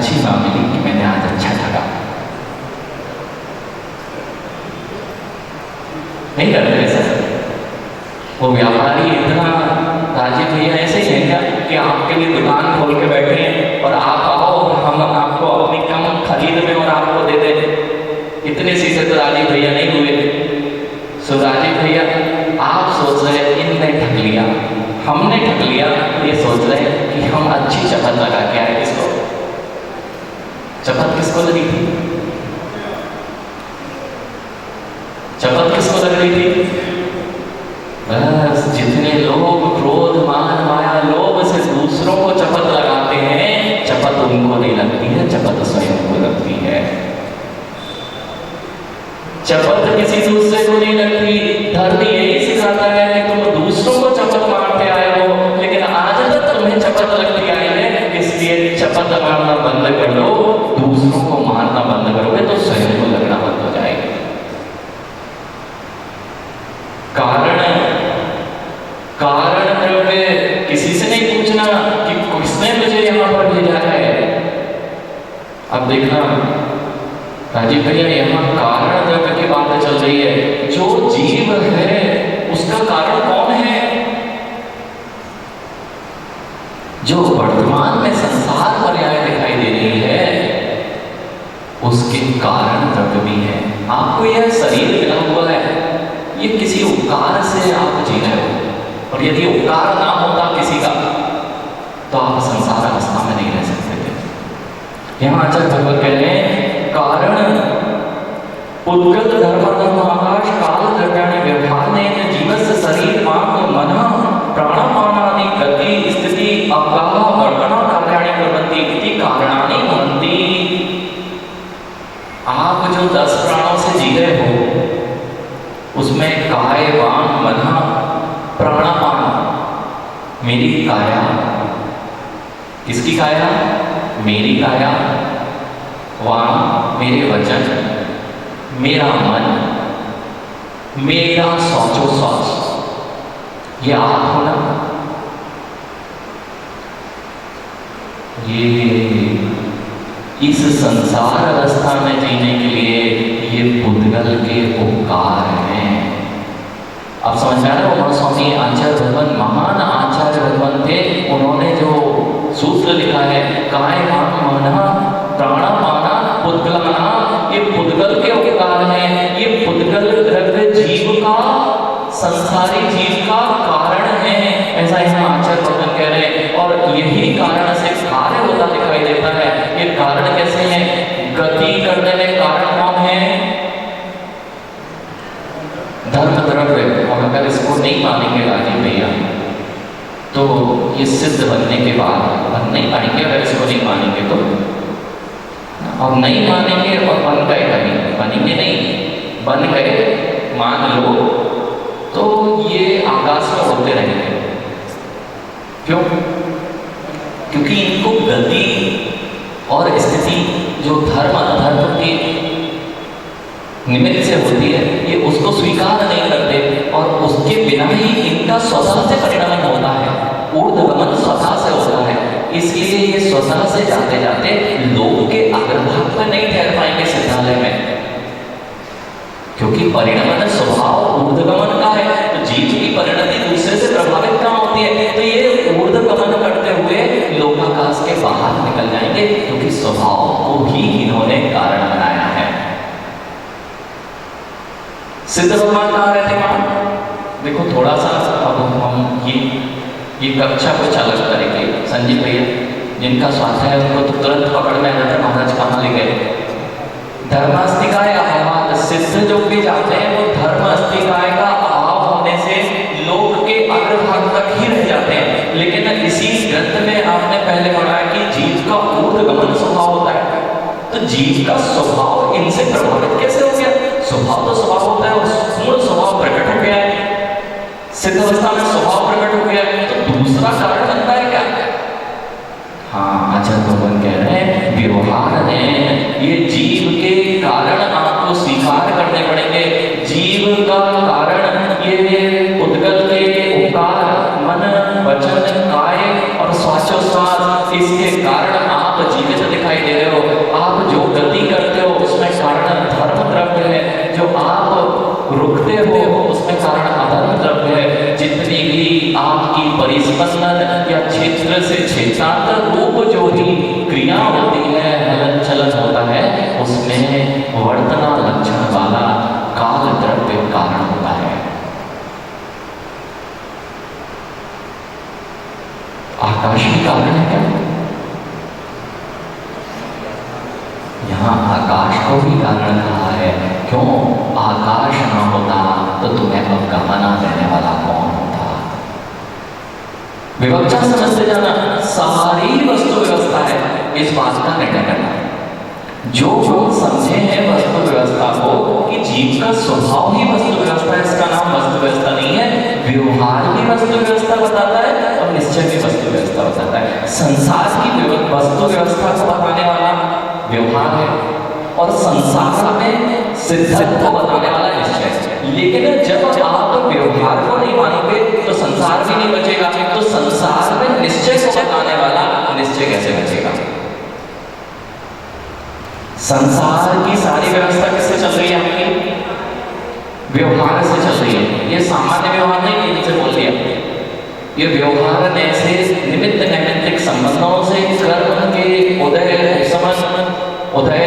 अच्छी माँ मिली कि मैंने आज अच्छा ठगा। नहीं करते ऐसा। वो व्यापारी इतना, राजीव भैया ऐसे ही है क्या कि आपके लिए दुकान खोल के बैठे हैं और आप आओ, हम आपको अपनी कम खरीद में और आपको दे दे। इतने सीधे तो राजीव भैया नहीं हुए। सो राजीव भैया आप सोच रहे इनने ठग लिया, हमने ठग लिया, ये सोच रहे कि हम अच्छी चपत लगा के आए। किसको चपत किसको लगी थी? चपत किसको लग रही थी? बस जितने लोग क्रोध मान माया लोभ से दूसरों को चपत लगाते हैं, चपत उनको नहीं लगती है, चपत स्वयं को लगती है। चपत किसी दूसरे को नहीं लगती। धर्म यही सिखाता है कि तुम दूसरों को चपत मारते आए हो, लेकिन आज तक तुम्हें चपत लगती आई है, इसलिए चपत मारना बंद कर लो। दूसरों को मारना बंद करोगे तो स्वयं को लगना बंद हो जाएगा। कारण द्रव्य किसी से नहीं पूछना कि किसने मुझे यहां पर भेजा है। अब देखना राजीव भैया, यहां कारण द्रव्य की बात चल रही है। जो जीव है उसका कारण कौन है? जो वर्तमान में संसार पर्याय दिखाई दे रही है उसके कारण द्रव्य भी है। आपको यह शरीर मिला हुआ है, ये किसी उपकार से आप जी रहे हो, और यदि उपकार ना होता किसी का तो आप संसार अवस्था में नहीं रह सकते थे। यहां आचार्य भगवत कह रहे हैं कारण उद्गत धर्म आकाश काल द्रव्याणि व्यवहारेण जीवस्य शरीर मात्र मनः प्राणपानादि गति स्थिति अवगाह वर्णना कार्याणि कुर्वन्ति इति कारणानि भवन्ति। आप जो 10 प्राणों से जी रहे हो उसमें काय वाण मन प्राणापान, मेरी काया, किसकी काया? मेरी काया, वाण मेरे वचन, मेरा मन, मेरा सोचोसाच, ये आप हो ना। ये इस संसार अवस्था में जीने के लिए ये पुद्गल के उपकार हैं। आप समझ में आ रहे हो? स्वामी आचार्य भगवान महान आचार्य भगवान थे, उन्होंने जो सूत्र लिखा है काय मन प्राणापाना पुद्गलना, ये पुद्गल के उपकार हैं। ये पुद्गल द्रव्य जीव का, संसारी जीव का कारण है, ऐसा यहाँ आचार्य भगवान कह रहे हैं। और यही कारण से कार्य होता दिखाई देता है। ये कारण कैसे है? गति करने में कारण कौन है? धर्म द्रव्य। और अगर इसको नहीं मानेंगे राजीव भैया तो ये सिद्ध बनने के बाद बन नहीं पाएंगे। अगर इसको नहीं मानेंगे तो, और नहीं मानेंगे और बन गए, कहीं बनेंगे नहीं, बन गए मान लो तो ये आकाश में होते रहेंगे। क्यों? क्योंकि इनको गति और स्थिति जो धर्म अधर्म की निमित्त से होती है, ये उसको स्वीकार नहीं करते, और उसके बिना ही इनका स्वतः से परिणाम होता है। ऊर्ध्वगमन स्वतः से होता है, इसलिए ये स्वतः से जाते जाते लोग के अग्रभाग पर नहीं ठहर पाएंगे सिद्धालय में, क्योंकि परिणमन स्वभाव ऊर्ध्वगमन का है। तो जीव की परिणति दूसरे से प्रभावित कहाँ होती है? तो ये ऊर्ध्वगमन करते हुए लोकाकाश के बाहर निकल जाएंगे, क्योंकि स्वभाव को ही इन्होंने कारण बनाया है। सिद्ध भगवान कहाँ रहते मां? देखो थोड़ा सा अब हम ये कक्षा कुछ अलग करेंगे। संजीव भैया जिनका स्वास्थ्य है उनको तो तुरंत पकड़ में आ जाता है महाराज कहाँ ले गए। धर्मास्तिकाय अभाव, सिद्ध जो भी जाते हैं वो धर्मास्तिकाय का अभाव होने से लोक के अग्रभाग तक ही रह जाते हैं। लेकिन इसी ग्रंथ में आपने पहले पढ़ा कि जीव का ऊर्ध्वगमन स्वभाव होता है, तो जीव का स्वभाव इनसे प्रभावित कैसे हो गया? स्वभाव तो स्वभाव होता है, पूर्ण स्वभाव प्रकट हो गया है, सिद्ध अवस्था में स्वभाव प्रकट हो गया है, तो दूसरा कारण बनता है क्या? हाँ, आचार्य भगवान कह रहे हैं व्यवहार है, ये जीव के कारण आपको स्वीकार करने पड़ेंगे। जीव का कारण ये उद्गल के उपकार मन वचन काय और श्वासोश्वास, इसके कारण आप जीवित दिखाई दे रहे निष्पन्नद या क्षेत्र से क्षेत्रांतर रूप जो भी क्रिया होती है, हलन चलन होता है, उसमें वर्तना लक्षण वाला काल द्रव्य कारण होता है। आकाश भी कारण है क्या? यहाँ आकाश को भी कारण कहा है। क्यों? आकाश ना होता तो तुम्हें अब गहना देने वाला कौन होता? विवक्षा समझते जाना, सारी वस्तु व्यवस्था है, इस बात का निर्णय करना। जो लोग समझे हैं वस्तु व्यवस्था को कि जीव का स्वभाव ही वस्तु व्यवस्था है, इसका नाम वस्तु व्यवस्था नहीं है, व्यवहार भी वस्तु व्यवस्था बताता है और निश्चय भी वस्तु व्यवस्था बताता है। संसार की वस्तु व्यवस्था को बताने वाला व्यवहार है और संसार में सिद्धांत को बताने वाला निश्चय है। लेकिन जब आप व्यवहार को नहीं मानोगे तो संसार भी नहीं बचेगा, तो संसार में निश्चय को बताने वाला निश्चय कैसे बचेगा? संसार की सारी व्यवस्था किससे चल रही है? आपकी व्यवहार से चल रही है। ये सामान्य व्यवहार नहीं, इनसे बोल दिया, ये व्यवहार ने से निमित्त नैमित्तिक संबंधों से कर्म के उदय उपशमन उदय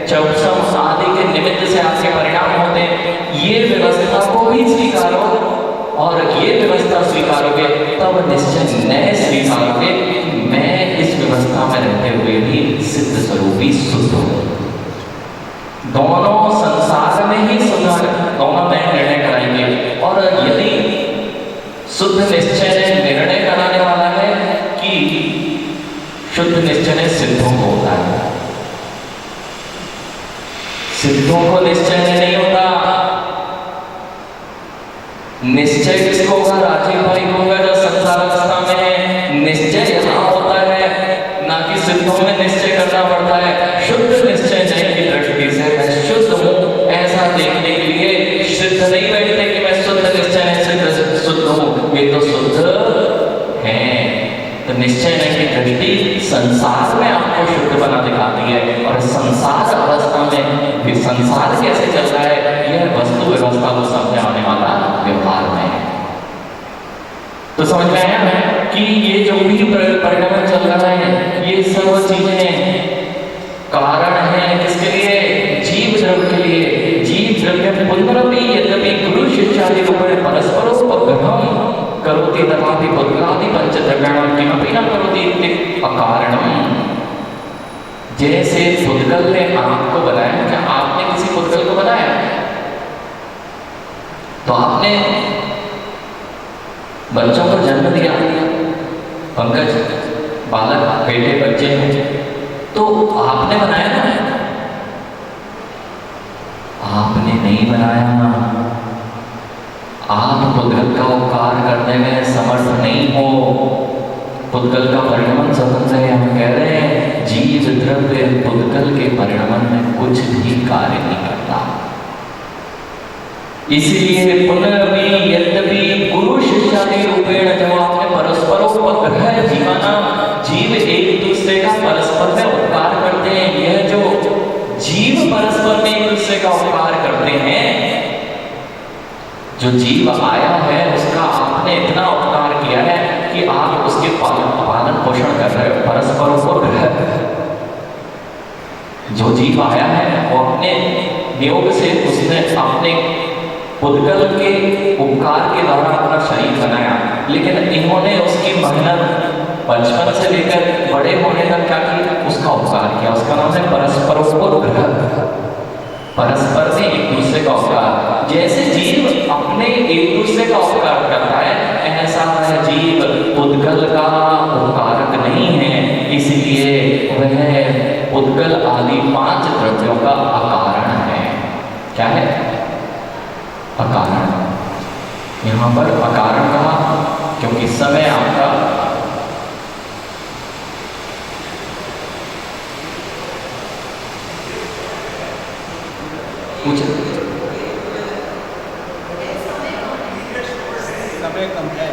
चौपसम आदि के निमित्त से आपके परिणाम होते हैं। ये व्यवस्था को भी स्वीकारो और ये व्यवस्था स्वीकारोगे तब निश्चय नए स्वीकारोगे कि मैं इस व्यवस्था में रहते हुए भी सिद्ध स्वरूपी शुद्ध हूं। दोनों संसार में ही सुधार, दोनों में निर्णय कराएंगे। और यदि शुद्ध निश्चय ने निर्णय कराने वाला है कि शुद्ध निश्चय ने सिद्धों को होता है, सिद्धों को निश्चय नहीं होता। निश्चय किसको होगा? राजीव भाई को होगा जो संसार अवस्था में है। निश्चय यहाँ होता है, ना कि सिद्धों में निश्चय करना पड़ता है। शुद्ध निश्चय नहीं की दृष्टि से मैं शुद्ध हूँ ऐसा देखने के लिए सिद्ध नहीं बैठते कि मैं शुद्ध निश्चय नहीं सिद्ध शुद्ध हूँ, ये तो शुद्ध है। तो निश्चय नहीं की दृष्टि संसार में आपको शुद्ध बना दिखाती है। और संसार अवस्था में संसार कैसे चल रहा है, यह वस्तु व्यवस्था को समझाने वाला व्यवहार में है। तो समझ में आया कि ये जो भी परिणाम चल रहा है, ये सब चीजें कारण है किसके लिए? जीव द्रव्य के लिए। जीव द्रव्य पुनरपि यद्यपि गुरु शिष्यादि रूपेण परस्परोपग्रहं करोति तथापि पुद्गलादि पंचद्रव्याणां किमपि न करोति इति अकारणम्। जैसे पुद्गल ने आपको बनाया, क्या आपने किसी पुद्गल को बनाया? तो आपने बच्चों को जन्म दिया, पंकज बालक बेटे बच्चे हैं, तो आपने बनाया ना? आपने नहीं बनाया। आप पुद्गल का उपकार करने में समर्थ नहीं हो। पुद्गल का परिणाम स्वतंत्र है। हम कह रहे हैं जीव द्रव्य पुद्गल के परिणाम में कुछ भी कार्य नहीं करता। इसलिए पुनरपि यद्यपि गुरु शिष्यादि रूपेण जब आपने परस्परोपग्रह जीवाना, जीव एक दूसरे का परस्पर में उपकार करते हैं। यह जो जीव परस्पर में एक दूसरे का उपकार करते हैं, जो जीव आया है उसका आपने इतना उपकार किया है कि आप उसके पालन पोषण कर रहे हो। परस्परोपग्रह, जो जीव आया है वो अपने नियोग से उसने अपने पुद्गल के उपकार के द्वारा अपना शरीर बनाया, लेकिन इन्होंने उसकी मेहनत बचपन से लेकर बड़े होने तक क्या किया? उसका उपकार किया। उसका नाम है परस्परोपग्रह। परस्पर में एक दूसरे का उपकार। जैसे जीव अपने एक दूसरे का उपकार करता है, ऐसा है जीव पुद्गल का उपकारक नहीं है, इसलिए वह पुद्गल आदि 5 द्रव्यों का अकारण है। क्या है? अकारण। यहाँ पर अकारण कहा क्योंकि समय आपका कुछ समय कम है।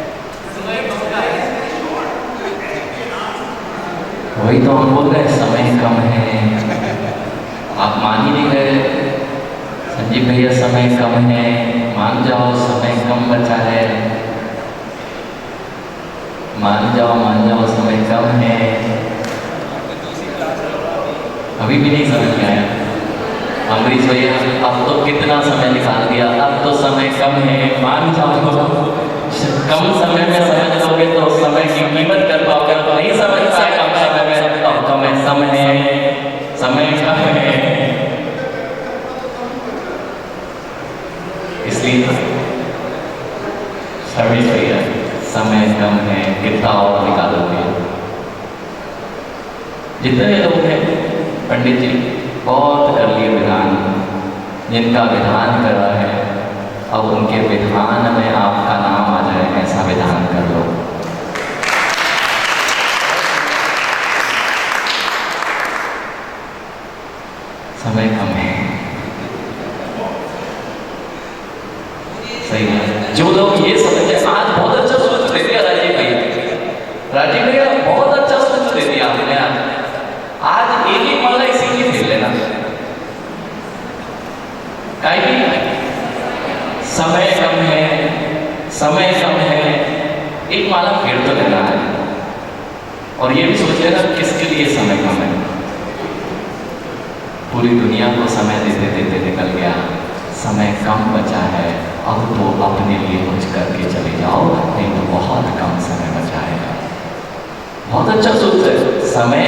वही तो हम बोल रहे हैं, समय कम है। आप मान ही नहीं रहे। संजीव भैया समय कम है, मान जाओ समय कम बचा है। मान जाओ, समय कम है। अभी भी नहीं समझ में आया अमरीश भैया, अब तो कितना समय निकाल दिया, अब तो समय कम है, मान जाओ। कम समय में समझ लोगे तो समय की कीमत कर पाओगे, तो नहीं समझ पाए कम समय में, तो कम समय है, समय कम है। इसलिए सर्विस भैया, समय कम है, कितना और निकालोगे। जितने लोग हैं पंडित जी बहुत कर लिए विधान, जिनका विधान करा है, अब उनके विधान में आपका नाम आ जाए ऐसा विधान कर लो। समय कम है, सही है। जो लोग ये समझे, आज बहुत अच्छा सोच दे दिया राजीव भैया, बहुत अच्छा सोच दे दिया आपने। आज एक ही माला इसी की फेर लेना, समय कम है, एक माला फेर तो लेना है। और ये भी सोच लेना किसके लिए समय कम है। पूरी दुनिया को समय देते देते निकल गया, समय कम बचा है, अब तो अपने लिए कुछ करके चले जाओ, नहीं तो बहुत कम समय बचा है। बहुत अच्छा सोच है, समय,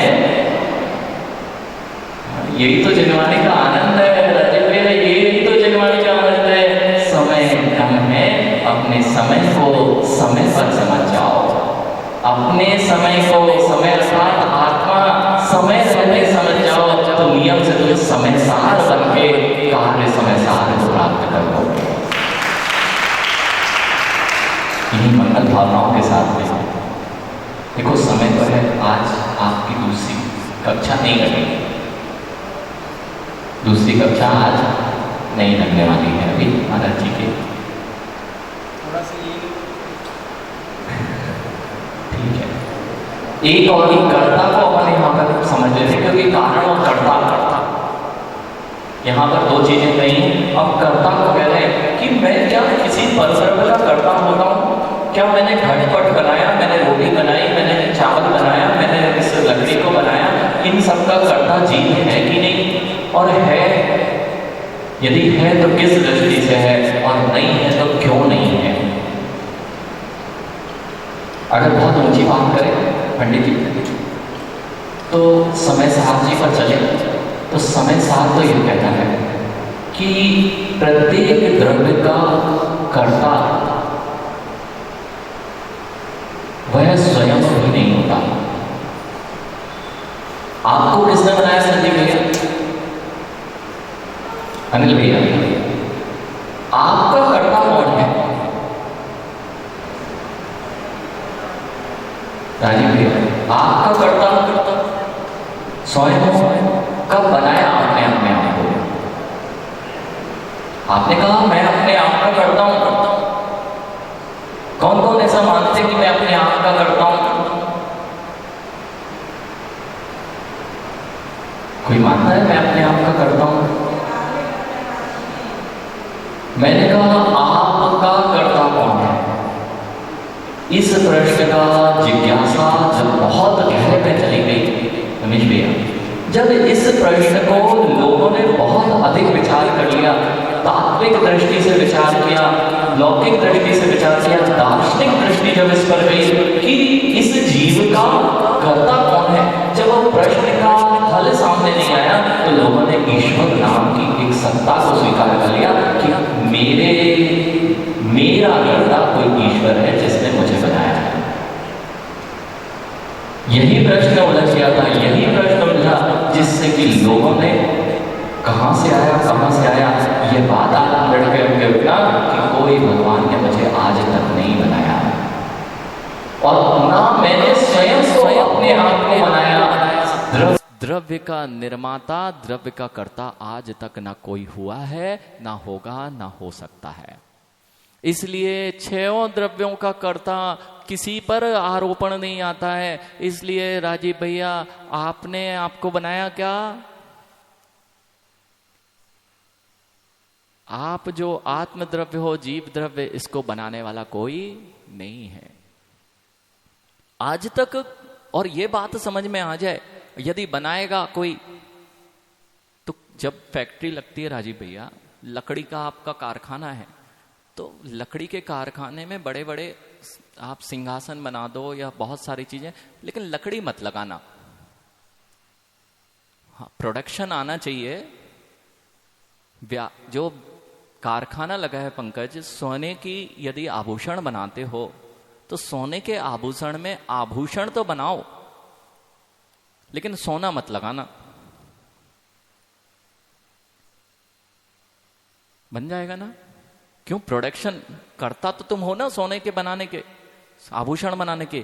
यही तो जनवाणी का आनंद है राजीव भैया, यही तो जनवाणी का आनंद है। समय कम है, अपने समय को समय पर समझ जाओ, अपने समय को समय अर्थात आत्मा समय समय समझ जाओ, तो नियम से तुम समय सार बन के कार्य समय सार को प्राप्त कर लोगे। इन्हीं मंगल भावनाओं के साथ में देखो, समय पर है, आज आपकी दूसरी कक्षा नहीं लगेगी, दूसरी कक्षा आज नहीं लगने वाली है अभी महाराज जी के, थोड़ा सा ठीक है। एक और कर्ता को अपन यहाँ पर समझ लेते हैं, क्योंकि कारण और कर्ता यहाँ पर दो चीजें नहीं है। अब कर्ता को कह रहे हैं कि मैं क्या किसी परब्रह्म का कर्ता होता हूँ? क्या मैंने घटपट बनाया, मैंने रोटी बनाई, मैंने चावल बनाया, मैंने इस लकड़ी को बनाया, इन सब का कर्ता जीव है कि नहीं? और है, यदि है तो किस दृष्टि से है, और नहीं है तो क्यों नहीं है? अगर बहुत ऊंची बात करें पंडित जी, तो समय साहब जी पर चले तो समय साहब तो यह कहता है कि प्रत्येक द्रव्य का कर्ता वह स्वयं भी नहीं होता। आपको किसने बनाया संजीव भैया, अनिल भैया? आपका कर्ता कौन है? राजीव भैया, आपका कर्ता स्वयं कब बनाया आपने अपने आप को? आपने कहा मैं अपने आप का करता हूं। कौन कौन ऐसा मानते कि मैं अपने आप का करता हूं? कोई मानता है मैं अपने आप का करता हूं? मैंने कहा आपका कर्ता कौन है? इस प्रश्न का जिज्ञासा जब बहुत गहरे पे चली गई रमेश भैया, जब इस प्रश्न को लोगों ने बहुत अधिक विचार कर लिया, तात्विक दृष्टि से विचार किया, लौकिक दृष्टि से विचार किया, दार्शनिक दृष्टि जब इस पर गई कि इस जीव का कर्ता कौन है, जब वो प्रश्न का हल सामने नहीं आया, तो लोगों ने ईश्वर नाम की एक सत्ता को स्वीकार कर लिया कि मेरा कर्ता कोई ईश्वर है जिसने मुझे बनाया है। यही प्रश्न उलझ गया था, यही प्रश्न उलझा जिससे कि लोगों ने कहां से आया ये बात आप लड़के उनके उठा कि कोई भगवान ने मुझे आज तक नहीं बनाया, और ना मैंने स्वयं को अपने आप को बनाया। द्रव्य का निर्माता, द्रव्य का कर्ता आज तक ना कोई हुआ है, ना होगा, ना हो सकता है। इसलिए छयों द्रव्यों का कर्ता किसी पर आरोपण नहीं आता है। इसलिए राजीव भैया, आपने आपको बनाया क्या? आप जो आत्म द्रव्य हो, जीव द्रव्य, इसको बनाने वाला कोई नहीं है। आज तक, और ये बात समझ में आ जाए, यदि बनाएगा कोई, तो जब फैक्ट्री लगती है राजीव भैया, लकड़ी का आपका कारखाना है, तो लकड़ी के कारखाने में बड़े बड़े आप सिंहासन बना दो या बहुत सारी चीजें, लेकिन लकड़ी मत लगाना। हाँ, प्रोडक्शन आना चाहिए। जो कारखाना लगा है पंकज, सोने की यदि आभूषण बनाते हो तो सोने के आभूषण में आभूषण तो बनाओ, लेकिन सोना मत लगाना। बन जाएगा ना? क्यों? प्रोडक्शन करता तो तुम हो ना, सोने के बनाने के, आभूषण बनाने के।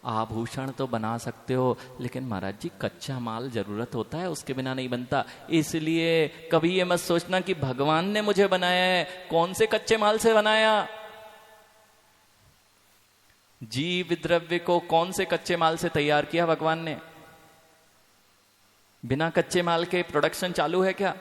आभूषण तो बना सकते हो, लेकिन महाराज जी कच्चा माल जरूरत होता है, उसके बिना नहीं बनता। इसलिए कभी ये मत सोचना कि भगवान ने मुझे बनाया है। कौन से कच्चे माल से बनाया? जीव द्रव्य को कौन से कच्चे माल से तैयार किया भगवान ने? बिना कच्चे माल के प्रोडक्शन चालू है क्या?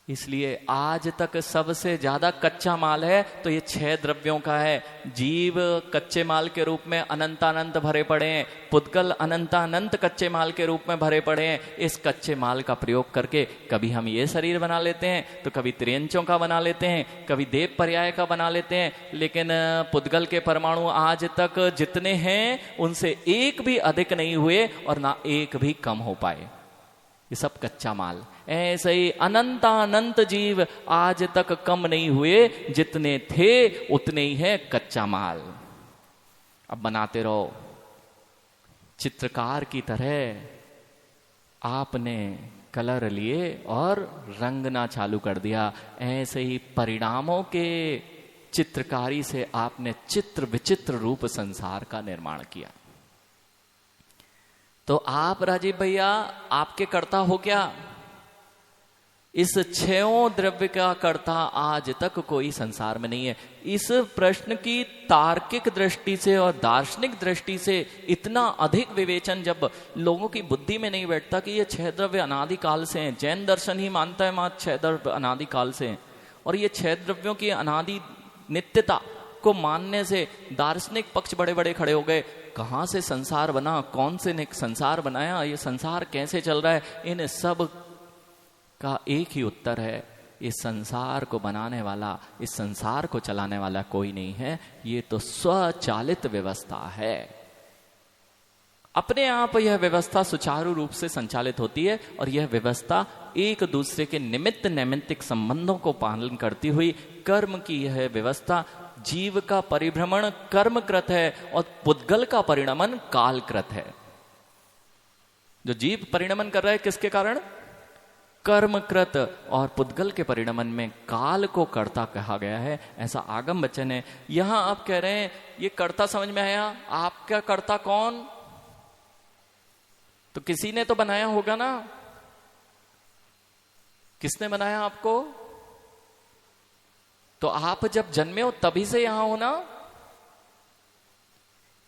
इसलिए आज तक सबसे ज्यादा कच्चा माल है तो ये 6 द्रव्यों का है। जीव कच्चे माल के रूप में अनंतानंत भरे पड़े हैं, पुद्गल अनंतानंत कच्चे माल के रूप में भरे पड़े हैं। इस कच्चे माल का प्रयोग करके कभी हम ये शरीर बना लेते हैं, तो कभी त्रियंचों का बना लेते हैं, कभी देव पर्याय का बना लेते हैं। लेकिन पुद्गल के परमाणु आज तक जितने हैं उनसे एक भी अधिक नहीं हुए और ना एक भी कम हो पाए। ये सब कच्चा माल। ऐसे ही अनंतानंत जीव आज तक कम नहीं हुए, जितने थे उतने ही है कच्चा माल। अब बनाते रहो चित्रकार की तरह। आपने कलर लिए और रंगना चालू कर दिया। ऐसे ही परिणामों के चित्रकारी से आपने चित्र विचित्र रूप संसार का निर्माण किया। तो आप राजीव भैया आपके कर्ता हो क्या? इस 6 द्रव्य का कर्ता आज तक कोई संसार में नहीं है। इस प्रश्न की तार्किक दृष्टि से और दार्शनिक दृष्टि से इतना अधिक विवेचन जब लोगों की बुद्धि में नहीं बैठता कि ये 6 द्रव्य अनादिकाल से हैं। जैन दर्शन ही मानता है मात्र 6 द्रव्य अनादिकाल से हैं, और ये 6 द्रव्यों की अनादि नित्यता को मानने से दार्शनिक पक्ष बड़े बड़े खड़े हो गए। कहां से संसार बना? कौन से ने संसार बनाया? ये संसार कैसे चल रहा है? इन सब का एक ही उत्तर है, इस संसार को बनाने वाला, इस संसार को चलाने वाला कोई नहीं है। ये तो स्वचालित व्यवस्था है। अपने आप यह व्यवस्था सुचारू रूप से संचालित होती है, और यह व्यवस्था एक दूसरे के निमित्त नैमित्तिक संबंधों को पालन करती हुई कर्म की यह व्यवस्था। जीव का परिभ्रमण कर्मकृत है और पुद्गल का परिणमन कालकृत है। जो जीव परिणमन कर रहा है किसके कारण? कर्मकृत। और पुद्गल के परिणमन में काल को कर्ता कहा गया है, ऐसा आगम वचन है। यहां आप कह रहे हैं ये कर्ता समझ में आया। आपका कर्ता कौन? तो किसी ने तो बनाया होगा ना। किसने बनाया आपको? तो आप जब जन्मे हो तभी से यहां हो ना।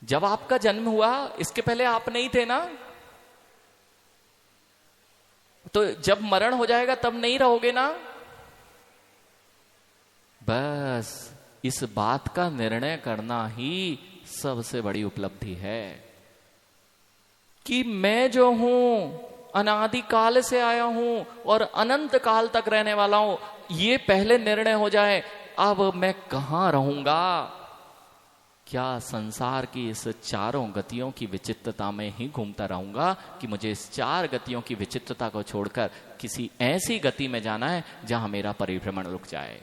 जब आपका जन्म हुआ इसके पहले आप नहीं थे ना। तो जब मरण हो जाएगा तब नहीं रहोगे ना। बस इस बात का निर्णय करना ही सबसे बड़ी उपलब्धि है कि मैं जो हूं अनादिकाल से आया हूं और अनंत काल तक रहने वाला हूं। ये पहले निर्णय हो जाए, अब मैं कहां रहूंगा? क्या संसार की इस 4 गतियों की विचित्रता में ही घूमता रहूंगा कि मुझे इस 4 गतियों की विचित्रता को छोड़कर किसी ऐसी गति में जाना है जहां मेरा परिभ्रमण रुक जाए?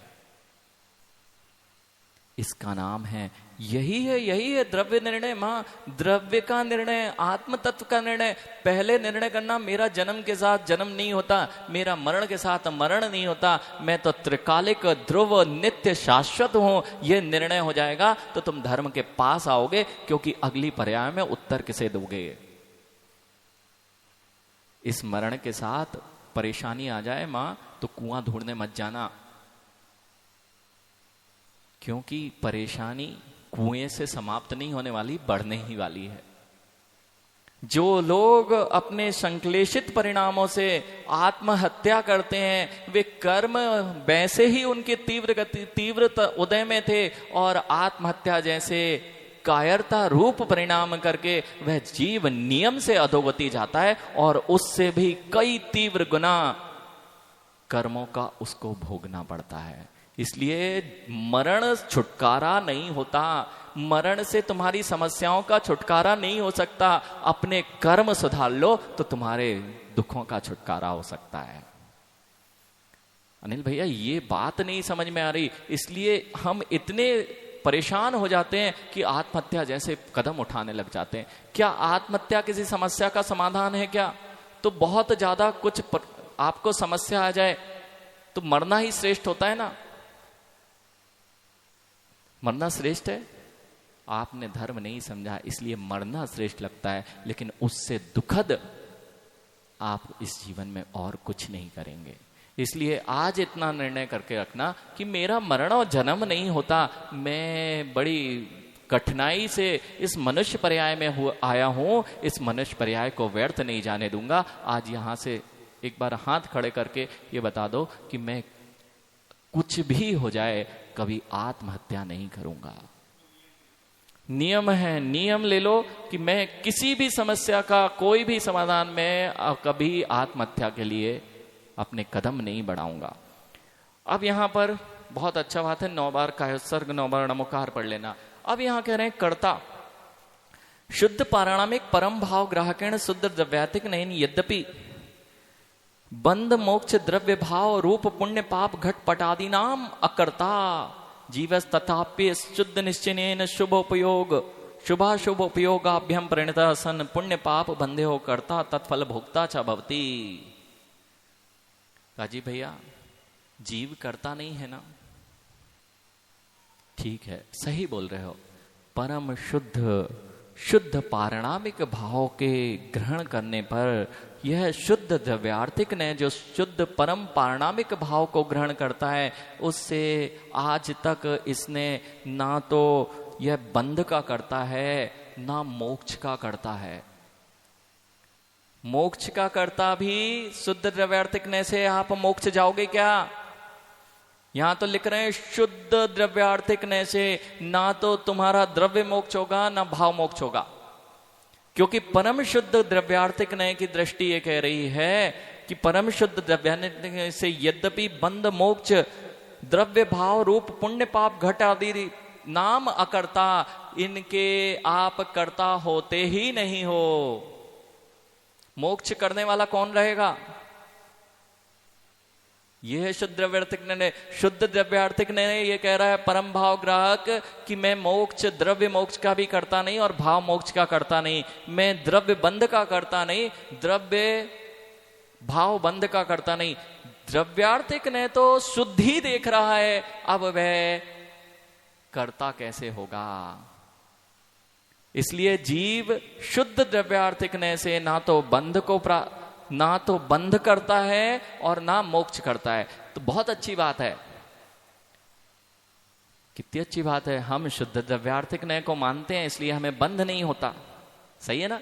इसका नाम है, यही है द्रव्य निर्णय। मां, द्रव्य का निर्णय, आत्म तत्व का निर्णय। पहले निर्णय करना मेरा जन्म के साथ जन्म नहीं होता, मेरा मरण के साथ मरण नहीं होता, मैं तो त्रिकालिक ध्रुव नित्य शाश्वत हूं। यह निर्णय हो जाएगा तो तुम धर्म के पास आओगे, क्योंकि अगली पर्याय में उत्तर किसे दोगे? इस मरण के साथ परेशानी आ जाए मां, तो कुआं ढूंढने मत जाना, क्योंकि परेशानी कुएं से समाप्त नहीं होने वाली, बढ़ने ही वाली है। जो लोग अपने संश्लेषित परिणामों से आत्महत्या करते हैं, वे कर्म वैसे ही उनके तीव्र उदय में थे और आत्महत्या जैसे कायरता रूप परिणाम करके वह जीव नियम से अधोगति जाता है और उससे भी कई तीव्र गुना कर्मों का उसको भोगना पड़ता है। इसलिए मरण छुटकारा नहीं होता, मरण से तुम्हारी समस्याओं का छुटकारा नहीं हो सकता। अपने कर्म सुधार लो तो तुम्हारे दुखों का छुटकारा हो सकता है। अनिल भैया ये बात नहीं समझ में आ रही, इसलिए हम इतने परेशान हो जाते हैं कि आत्महत्या जैसे कदम उठाने लग जाते हैं। क्या आत्महत्या किसी समस्या का समाधान है क्या? तो बहुत ज्यादा कुछ आपको समस्या आ जाए तो मरना ही श्रेष्ठ होता है ना, मरना श्रेष्ठ है। आपने धर्म नहीं समझा इसलिए मरना श्रेष्ठ लगता है, लेकिन उससे दुखद आप इस जीवन में और कुछ नहीं करेंगे। इसलिए आज इतना निर्णय करके रखना कि मेरा मरण और जन्म नहीं होता, मैं बड़ी कठिनाई से इस मनुष्य पर्याय में आया हूं, इस मनुष्य पर्याय को व्यर्थ नहीं जाने दूंगा। आज यहां से एक बार हाथ खड़े करके ये बता दो कि मैं कुछ भी हो जाए कभी आत्महत्या नहीं करूंगा। नियम है, नियम ले लो कि मैं किसी भी समस्या का कोई भी समाधान में कभी आत्महत्या के लिए अपने कदम नहीं बढ़ाऊंगा। अब यहां पर बहुत अच्छा बात है, 9 बार कायोत्सर्ग 9 बार नमोकार पढ़ लेना। अब यहां कह रहे हैं कर्ता शुद्ध पाराणामिक परम भाव ग्राहकेण शुद्ध द्रव्यातिक नयन यद्यपि बंध मोक्ष द्रव्य भाव रूप पुण्य पाप घट पटादि नाम अकर्ता जीवस तथाप्य शुद्ध निश्चयेन शुभोपयोग शुभाशुभ उपयोगाभ्यम परिणतः सन पुण्य पाप बंधे हो कर्ता तत्फल भोक्ता च भवति। काजी भैया जीव करता नहीं है ना? ठीक है, सही बोल रहे हो। परम शुद्ध पारणामिक भाव के ग्रहण करने पर यह शुद्ध द्रव्यार्थिक ने जो शुद्ध परम पारणामिक भाव को ग्रहण करता है, उससे आज तक इसने ना तो यह बंध का करता है ना मोक्ष का करता है। मोक्ष का करता भी शुद्ध द्रव्यार्थिकने से आप मोक्ष जाओगे क्या? यहां तो लिख रहे हैं शुद्ध द्रव्यार्थिकने से ना तो तुम्हारा द्रव्य मोक्ष होगा ना भाव मोक्ष होगा, क्योंकि परम शुद्ध द्रव्यार्थिकने की दृष्टि ये कह रही है कि परम शुद्ध द्रव्यार्थिक से यद्यपि बंध मोक्ष द्रव्य भाव रूप पुण्य पाप घट आदि नाम अकर्ता, इनके आप कर्ता होते ही नहीं हो। मोक्ष करने वाला कौन रहेगा? यह है शुद्ध द्रव्यार्थिक ने। शुद्ध द्रव्यार्थिक ने यह कह रहा है परम भाव ग्राहक कि मैं मोक्ष द्रव्य मोक्ष का भी करता नहीं और भाव मोक्ष का करता नहीं, मैं द्रव्य बंध का करता नहीं, द्रव्य भाव बंध का करता नहीं। द्रव्यार्थिक ने तो शुद्धि देख रहा है, अब वह करता कैसे होगा? इसलिए जीव शुद्ध द्रव्यार्थिकने से ना तो बंध करता है और ना मोक्ष करता है। तो बहुत अच्छी बात है, कितनी अच्छी बात है। हम शुद्ध द्रव्यार्थिकने को मानते हैं इसलिए हमें बंध नहीं होता, सही है ना?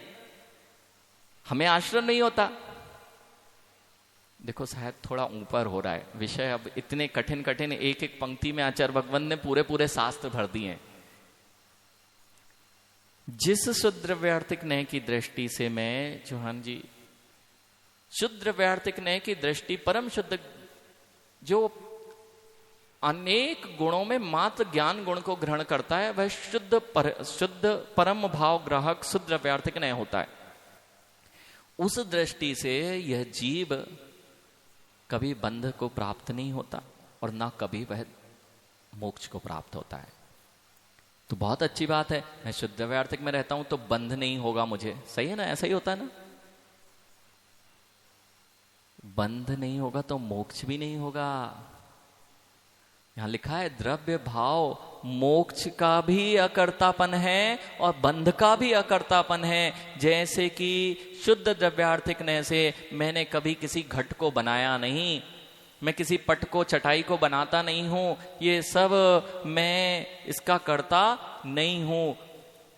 हमें आश्रम नहीं होता। देखो शायद थोड़ा ऊपर हो रहा है विषय, अब इतने कठिन कठिन एक एक पंक्ति में आचार्य भगवान ने पूरे पूरे शास्त्र भर दिए हैं। जिस शुद्ध द्रव्यार्थिक न्याय की दृष्टि से मैं चौहान जी, शुद्ध द्रव्यार्थिक न्याय की दृष्टि परम शुद्ध जो अनेक गुणों में मात्र ज्ञान गुण को ग्रहण करता है, वह शुद्ध परम भाव ग्राहक शुद्ध द्रव्यार्थिक न्याय होता है। उस दृष्टि से यह जीव कभी बंध को प्राप्त नहीं होता और ना कभी वह मोक्ष को प्राप्त होता है। तो बहुत अच्छी बात है, मैं शुद्ध द्रव्यार्थिक में रहता हूं तो बंध नहीं होगा मुझे, सही है ना? ऐसा ही होता है ना? बंध नहीं होगा तो मोक्ष भी नहीं होगा। यहां लिखा है द्रव्य भाव मोक्ष का भी अकर्तापन है और बंध का भी अकर्तापन है। जैसे कि शुद्ध द्रव्यार्थिक ने से मैंने कभी किसी घट को बनाया नहीं, मैं किसी पट को चटाई को बनाता नहीं हूं, ये सब मैं इसका करता नहीं हूं।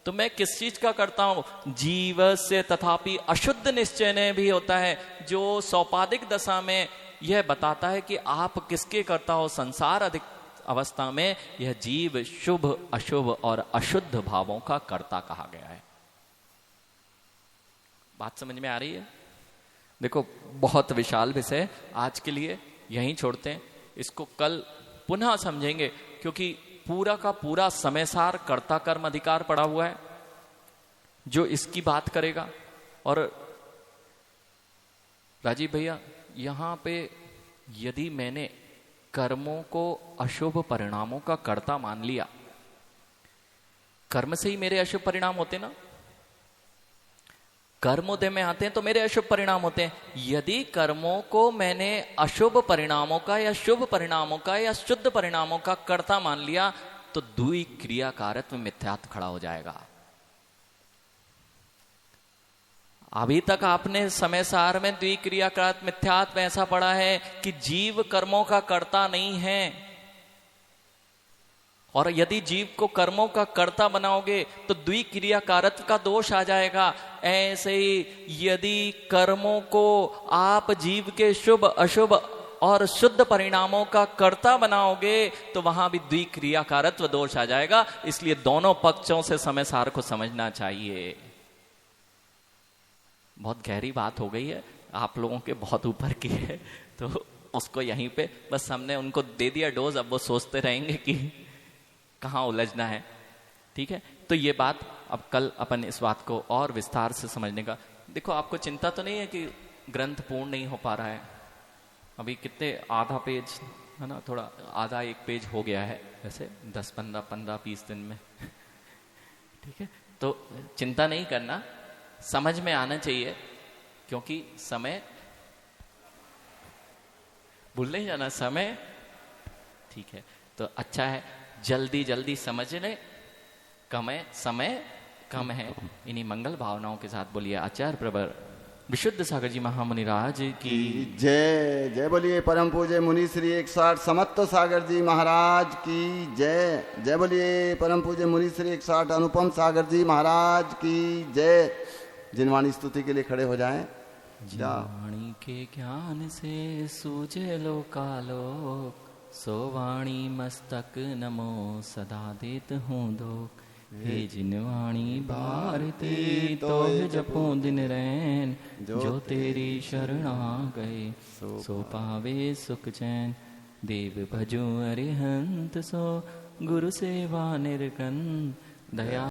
तो मैं किस चीज का करता हूं? जीव से तथापि अशुद्ध निश्चय ने भी होता है, जो सौपादिक दशा में यह बताता है कि आप किसके करता हो, संसार अवस्था में यह जीव शुभ अशुभ और अशुद्ध भावों का कर्ता कहा गया है। बात समझ में आ रही है? देखो बहुत विशाल विषय, आज के लिए यहीं छोड़ते हैं, इसको कल पुनः समझेंगे, क्योंकि पूरा का पूरा समयसार कर्ता कर्म अधिकार पड़ा हुआ है जो इसकी बात करेगा। और राजीव भैया यहां पे यदि मैंने कर्मों को अशुभ परिणामों का कर्ता मान लिया, कर्म से ही मेरे अशुभ परिणाम होते ना, कर्मोदय में आते हैं तो मेरे अशुभ परिणाम होते हैं। यदि कर्मों को मैंने अशुभ परिणामों का या शुभ परिणामों का या शुद्ध परिणामों का कर्ता मान लिया तो द्वि क्रियाकारत्व मिथ्यात्व खड़ा हो जाएगा। अभी तक आपने समय सार में द्विक्रियाकारत्व मिथ्यात्व ऐसा पढ़ा है कि जीव कर्मों का कर्ता नहीं है, और यदि जीव को कर्मों का कर्ता बनाओगे तो द्विक्रियाकारत्व का दोष आ जाएगा। ऐसे ही यदि कर्मों को आप जीव के शुभ अशुभ और शुद्ध परिणामों का कर्ता बनाओगे तो वहां भी द्विक्रियाकारत्व दोष आ जाएगा। इसलिए दोनों पक्षों से समय सार को समझना चाहिए। बहुत गहरी बात हो गई है, आप लोगों के बहुत ऊपर की है, तो उसको यहीं पे बस हमने उनको दे दिया डोज। अब वो सोचते रहेंगे कि कहाँ उलझना है। ठीक है, तो ये बात अब कल अपन इस बात को और विस्तार से समझने का। देखो आपको चिंता तो नहीं है कि ग्रंथ पूर्ण नहीं हो पा रहा है? अभी कितने, आधा पेज है ना, थोड़ा आधा एक पेज हो गया है वैसे 10-15-20 दिन में। ठीक है, तो चिंता नहीं करना, समझ में आना चाहिए, क्योंकि समय भूल नहीं जाना समय। ठीक है, तो अच्छा है, जल्दी जल्दी समझ ले, समय कम है। इन्हीं मंगल भावनाओं के साथ बोलिए आचार्य प्रवर विशुद्ध सागर जी महामुनि राज की जय। जय बोलिए परम पूज्य मुनि श्री 160 समत्त सागर जी महाराज की जय। जय बोलिए परम पूज्य मुनि श्री 160 अनुपम सागर जी महाराज की जय। जिनवाणी स्तुति के लिए खड़े हो जाएं। वाणी के ज्ञान से सूझे लोकालोक, सो वाणी मस्तक नमो सदा देत हूँ दोक। हे जिनवाणी भारती तो जपो दिन रैन, जो तेरी शरणा गए सो पावे सुख चैन। देव भजो अरिहंत सो गुरु सेवा निर्गन, दया